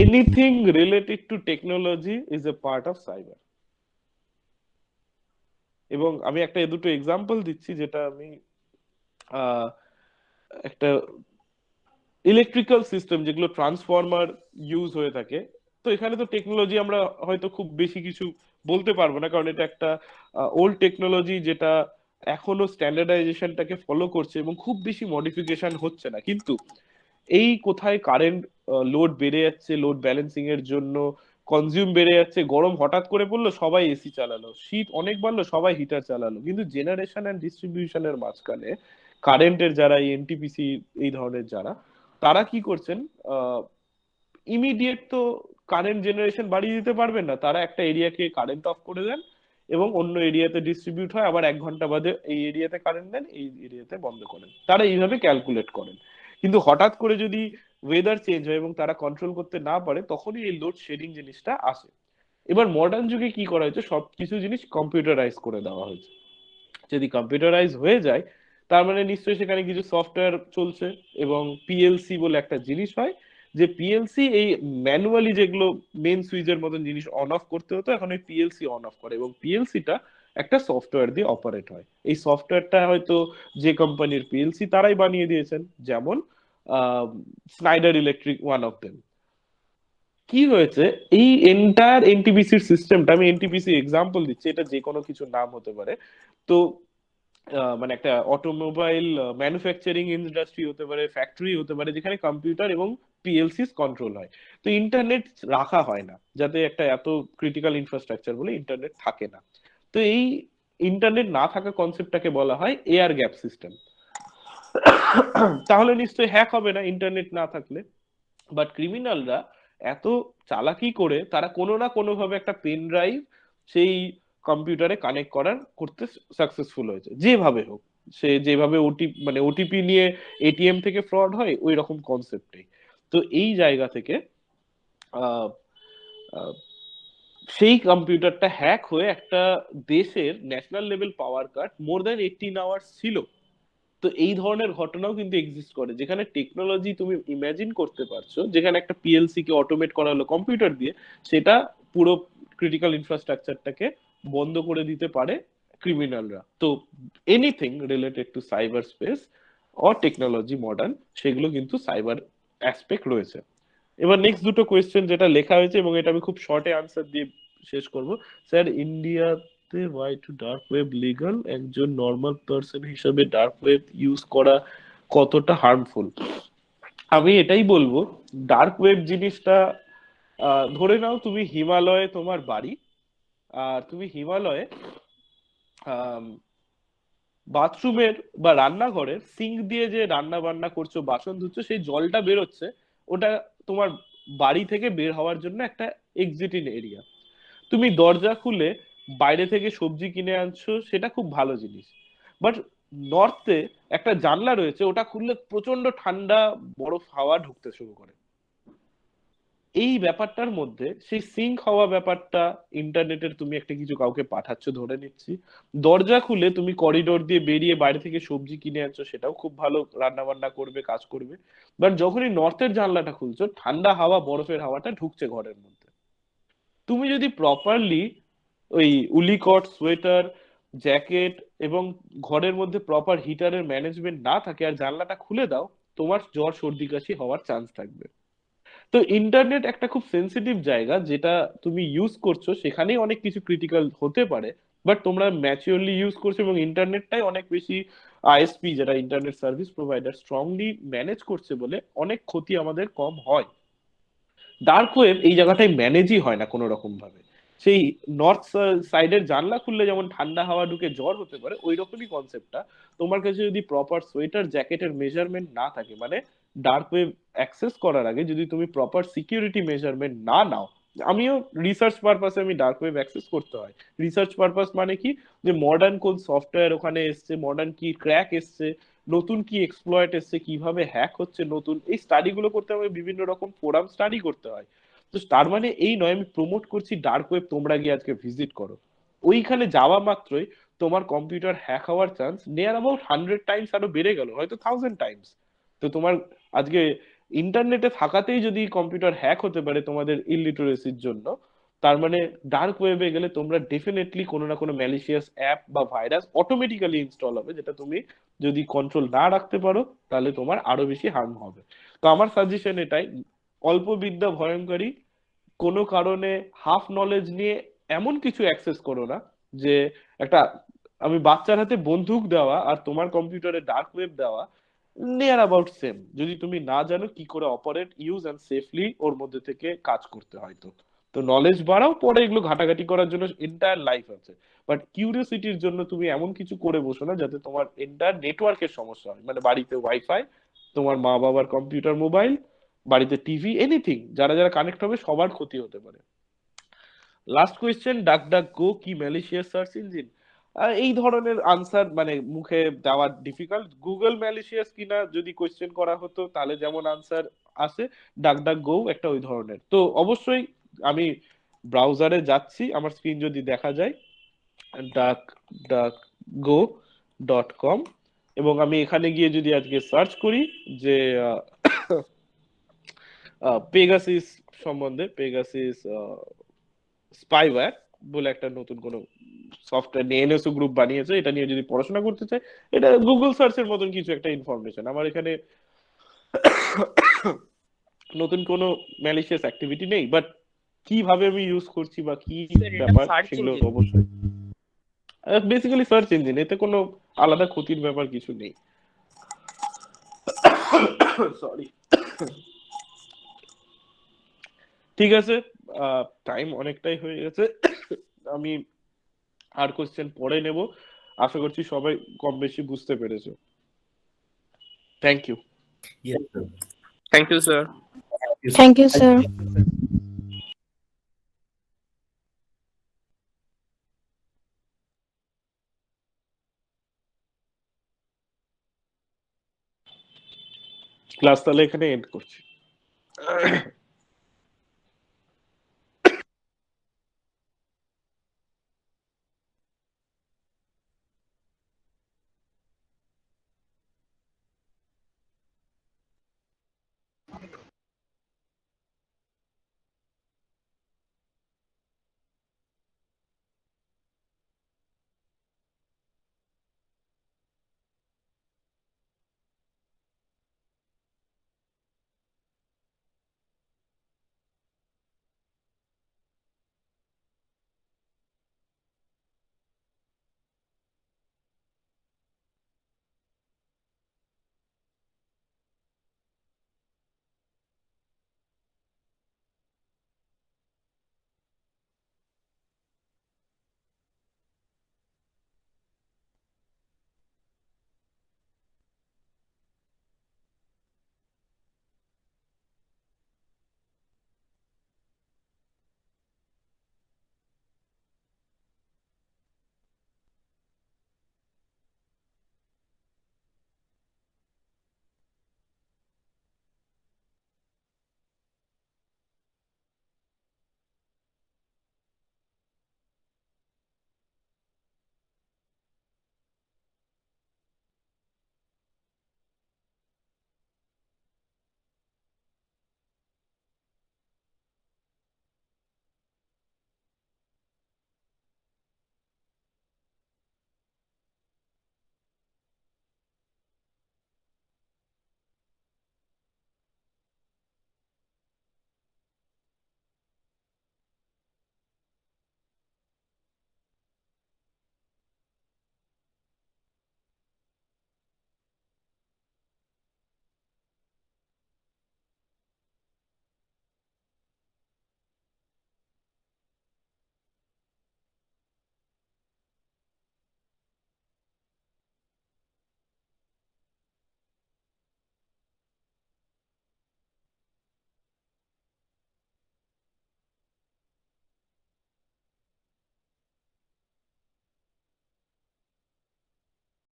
Anything related to technology is a part of cyber. এবং আমি একটা দুটো এক্সাম্পল দিচ্ছি, যেটা আমি একটা ইলেকট্রিক্যাল সিস্টেম যেগুলো ট্রান্সফরমার ইউজ হয়ে থাকে। তো এখানে তো টেকনোলজি আমরা হয়তো খুব বেশি কিছু বলতে পারবো না, কারণ এটা একটা ওল্ড টেকনোলজি যেটা এখনো স্ট্যান্ডার্ডাইজেশনটাকে ফলো করছে এবং খুব বেশি মডিফিকেশন হচ্ছে না। কিন্তু এই কোথায় কারেন্ট লোড বেড়ে যাচ্ছে, লোড ব্যালেন্সিং এর জন্য কনজিউম বেড়ে যাচ্ছে, গরম হঠাৎ করে পড়লো সবাই এসি চালালো, শীত অনেক বাড়লো সবাই হিটার চালালো। কিন্তু জেনারেশন এন্ড ডিস্ট্রিবিউশনের মাঝখানে কারেন্টের যারা এই NTPC এই ধরনের যারা, তারা কি করছেন, ইমিডিয়েট তো কারেন্ট জেনারেশন বাড়িয়ে দিতে পারবেন না। তারা একটা এরিয়াকে কারেন্ট অফ করে দেন এবং অন্য এরিয়াতে ডিস্ট্রিবিউট হয়, আবার 1 ঘন্টা বাদে এই এরিয়াতে কারেন্ট দেন, এই এরিয়াতে বন্ধ করেন। তারা এইভাবে ক্যালকুলেট করেন। কিন্তু হঠাৎ করে যদি ওয়েদার চেঞ্জ হয় এবং তারা কন্ট্রোল করতে না পারে, তখনই এই লোড শেডিং জিনিসটা আসে। এবার মডার্ন যুগে কি করা হয়েছে, সবকিছু জিনিস কম্পিউটারাইজ করে দেওয়া হয়েছে। যদি কম্পিউটারাইজ হয়ে যায় তার মানে নিশ্চয়ই সেখানে কিছু সফটওয়্যার চলছে। এবং PLC বলে একটা জিনিস হয়, যে PLC এই ম্যানুয়ালি যেগুলো মেন সুইচের মতন জিনিস অন অফ করতে হতো, এখন ওই PLC অন অফ করে। এবং PLCটা একটা সফটওয়্যার দিয়ে অপারেট হয়। এই সফটওয়্যারটা হয়তো যে কোম্পানির PLC তারাই বানিয়ে দিয়েছেন, যেমন Schneider Electric one of them. কি হয়েছে, এই এন্টায়ার NTPC সিস্টেমটা, আমি NTPC এক্সাম্পল দিচ্ছি, এটা যে কোনো কিছু নাম হতে পারে। তো মানে একটা অটোমোবাইল ম্যানুফ্যাকচারিং ইন্ডাস্ট্রি হতে পারে, ফ্যাক্টরি হতে পারে, যেখানে কম্পিউটার এবং PLC কন্ট্রোল হয়। তো ইন্টারনেট রাখা হয় না, যাতে একটা এত ক্রিটিক্যাল ইনফ্রাস্ট্রাকচার বলে ইন্টারনেট থাকে না। তো এই ইন্টারনেট না থাকা কনসেপ্টটাকে বলা হয় এয়ার গ্যাপ সিস্টেম। তাহলে নিশ্চয়ই হ্যাক হবে না ইন্টারনেট না থাকলে। বাট ক্রিমিনালরা এত চালাকি করে তারা কোনো না কোনো ভাবে একটা পেন ড্রাইভ সেই কম্পিউটারে কানেক্ট করতে সাকসেসফুল হয়েছে, যেভাবে হোক। সে যেভাবে ওটিপি নিয়ে ATM থেকে ফ্রড হয়, ওই রকম কনসেপ্টেই। তো এই জায়গা থেকে আহ আহ, সেই কম্পিউটারটা হ্যাক হয়ে একটা দেশের ন্যাশনাল লেভেল পাওয়ার কাট মোর দ্যান 18 আওয়ার্স ছিল। তো এই ধরনের ঘটনাও কিন্তু এক্সিস্ট করে, যেখানে টেকনোলজি তুমি ইমাজিন করতে পারছো, যেখানে একটা PLC কে অটোমেট করা হলো কম্পিউটার দিয়ে, সেটা পুরো ক্রিটিক্যাল ইনফ্রাস্ট্রাকচারটাকে বন্ধ করে দিতে পারে ক্রিমিনালরা। তো anything related to cyber space or technology modern, সেগুলো কিন্তু সাইবার অ্যাসপেক্ট রয়েছে। এবার নেক্সট দুটো কোয়েশ্চেন যেটা লেখা হয়েছে, এবং এটা আমি খুব শর্টে আনসার দিয়ে শেষ করব। স্যার, ইন্ডিয়াতে why to dark web legal? একজন নর্মাল পারসন হিসেবে ডার্ক ওয়েব ইউজ করা কতটা হার্মফুল। আমি এটাই বলবো, ডার্ক ওয়েব জিনিসটা ধরে নাও তুমি হিমালয়ে তোমার বাড়ি, আর তুমি হিমালয়ে বাথরুমের বা রান্নাঘরের সিঙ্ক দিয়ে যে রান্না বান্না করছো, বাসন ধুচ্ছো, সেই জলটা বেরোচ্ছে, ওটা তোমার বাড়ি থেকে বের হওয়ার জন্য একটা এক্সিটিং এরিয়া। তুমি দরজা খুলে বাইরে থেকে সবজি কিনে আনছো, সেটা খুব ভালো জিনিস। বাট নর্থে একটা জানলা রয়েছে, ওটা খুললে প্রচন্ড ঠান্ডা বরফ হাওয়া ঢুকতে শুরু করে। এই ব্যাপারটার মধ্যে সেই সিঙ্ক হওয়া ব্যাপারটা, ইন্টারনেটের তুমি একটা কিছু কাউকে পাঠাচ্ছ ধরে নিচ্ছি, দরজা খুলে তুমি করিডোর দিয়ে বেরিয়ে বাইরে থেকে সবজি কিনে আনছো, সেটাও খুব ভালো রান্না বান্না করবে, কাজ করবে। বাট যখনই নর্থের জানলাটা খুলছো, ঠান্ডা হাওয়া, বরফের হাওয়াটা ঢুকছে ঘরের মধ্যে। তুমি যদি প্রপারলি ওই উলিকট, সোয়েটার, জ্যাকেট এবং ঘরের মধ্যে প্রপার হিটারের ম্যানেজমেন্ট না থাকে আর জানলাটা খুলে দাও, তোমার জ্বর সর্দি কাশি হওয়ার চান্স থাকবে। তো ইন্টারনেট একটা খুব সেন্সিটিভ জায়গা, যেটা তুমি ইউজ করছো সেখানেই অনেক কিছু ক্রিটিক্যাল হতে পারে। বাট তোমরা ম্যাচিওরলি ইউজ করছো এবং ইন্টারনেটটাই অনেক বেশি, আইএসপি যেটা internet service provider, strongly manage করছে বলে অনেক ক্ষতি আমাদের কম হয়। ডার্ক ওয়েব এই জায়গাটায় ম্যানেজই হয় না কোনো রকম ভাবে। সেই নর্থ সাইডের জানলা খুললে যেমন ঠান্ডা হাওয়া ঢুকে জ্বর হতে পারে, ওই রকমই কনসেপ্টটা। তোমার কাছে যদি প্রপার সোয়েটার জ্যাকেটের মেজারমেন্ট না থাকে, মানে ডার্ক ওয়েব অ্যাক্সেস করার আগে যদি তুমি প্রপার সিকিউরিটি মেজারমেন্ট না নাও, আমিও রিসার্চ পারপাসে আমি ডার্ক ওয়েব অ্যাক্সেস করতে হয়। রিসার্চ পারপাস মানে কি, যে মডার্ন কোন সফটওয়্যার ওখানে এসছে, মডার্ন কি ক্র্যাক এসছে, নতুন কি এক্সপ্লয়েট এসছে, কিভাবে হ্যাক হচ্ছে নতুন, এই স্টাডি গুলো করতে আমাকে বিভিন্ন রকম ফোরাম স্টাডি করতে হয়। তো তার মানে এই নয় আমি প্রমোট করছি ডার্ক ওয়েব তোমরা গিয়ে আজকে ভিজিট করো। ওইখানে যাওয়া মাত্রই তোমার কম্পিউটার হ্যাক হওয়ার চান্স নিয়ার অ্যাবাউট 100 টাইমস আরো বেড়ে গেল, হয়তো 1000 টাইমস। তো তোমার আজকে ইন্টারনেটে থাকাতেই যদি কম্পিউটার হ্যাক হতে পারে তোমাদের ইলিটারেসির জন্য, তার মানে ডার্ক ওয়েবে গেলে তোমরা ডেফিনেটলি কোনো না কোনো ম্যালিশিয়াস অ্যাপ বা ভাইরাস অটোমেটিক্যালি ইনস্টল হবে, যেটা তুমি যদি কন্ট্রোল না রাখতে পারো তাহলে তোমার আরো বেশি হার্ম হবে। তো আমার সাজেশন এটাই, অল্প বিদ্যা ভয়ঙ্করী। কোনো কারণে হাফ নলেজ নিয়ে এমন কিছু অ্যাক্সেস করো না, যে একটা, আমি বাচ্চার হাতে বন্দুক দেওয়া আর তোমার কম্পিউটারে ডার্ক ওয়েব দেওয়া নিয়ার অ্যাবাউট সেম, যদি তুমি না জানো কি করে অপারেট, ইউজ এন্ড সেফলি ওর মধ্যে থেকে কাজ করতে হয়। তো তো নলেজ বাড়াও, পরে এগুলো ঘাটাঘাটি করার জন্য এন্টায়ার লাইফ আছে। বাট কিউরিওসিটির জন্য তুমি এমন কিছু করে বসো না যাতে তোমার এন্টায়ার নেটওয়ার্কের সমস্যা হয়, মানে বাড়িতে ওয়াইফাই, তোমার মা বাবার কম্পিউটার, মোবাইল, বাড়িতে টিভি, এনিথিং, যারা যারা কানেক্ট হবে সবার ক্ষতি হতে পারে। লাস্ট কোয়েশ্চেন, ডাক ডাক গো কি ম্যালিশিয়াস সার্চ ইঞ্জিন? এই ধরনের আনসার মানে মুখে দেওয়া ডিফিকাল্ট। গুগল ম্যালিশিয়াস কিনা যদি কোয়েশ্চেন করা হতো তাহলে যেমন আনসার আসে, ডাক ডাক গো একটা ওই ধরনের। তো অবশ্যই আমি ব্রাউজারে যাচ্ছি, আমার স্ক্রিন যদি দেখা যায়, ডাক ডাক গো .com, এবং আমি এখানে গিয়ে যদি আজকে সার্চ করি যে পেগাসিস সম্বন্ধে, পেগাসিস স্পাইওয়্যার বলে একটা নতুন কোনো সফটওয়্যার নিয়ে এনএসও গ্রুপ বানিয়েছে, এটা নিয়ে যদি পড়াশোনা করতে চাই, এটা গুগল সার্চের মতন কিছু একটা ইনফরমেশন। আমার এখানে নতুন কোনো ম্যালিশিয়াস অ্যাক্টিভিটি নেই, বাট কিভাবে আমি ইউজ করছি বা কি
স্যার এটা
ব্যাপার
সার্চ
সেগুলো
ইঞ্জিন।
অবশ্যই বেসিক্যালি সার্চ ইঞ্জিন, এতে কোনো আলাদা ক্ষতির ব্যাপার কিছু নেই। সরি। ঠিক আছে, টাইম অনেকটাই হয়ে গেছে, আমি আর কোশ্চেন পরে নেব। আশা করছি সবাই কম বেশি বুঝতে পেরেছো। Thank you.
Yes, sir.
Thank you sir.
Thank you sir.
Class তাহলে এখানে এন্ড করছি।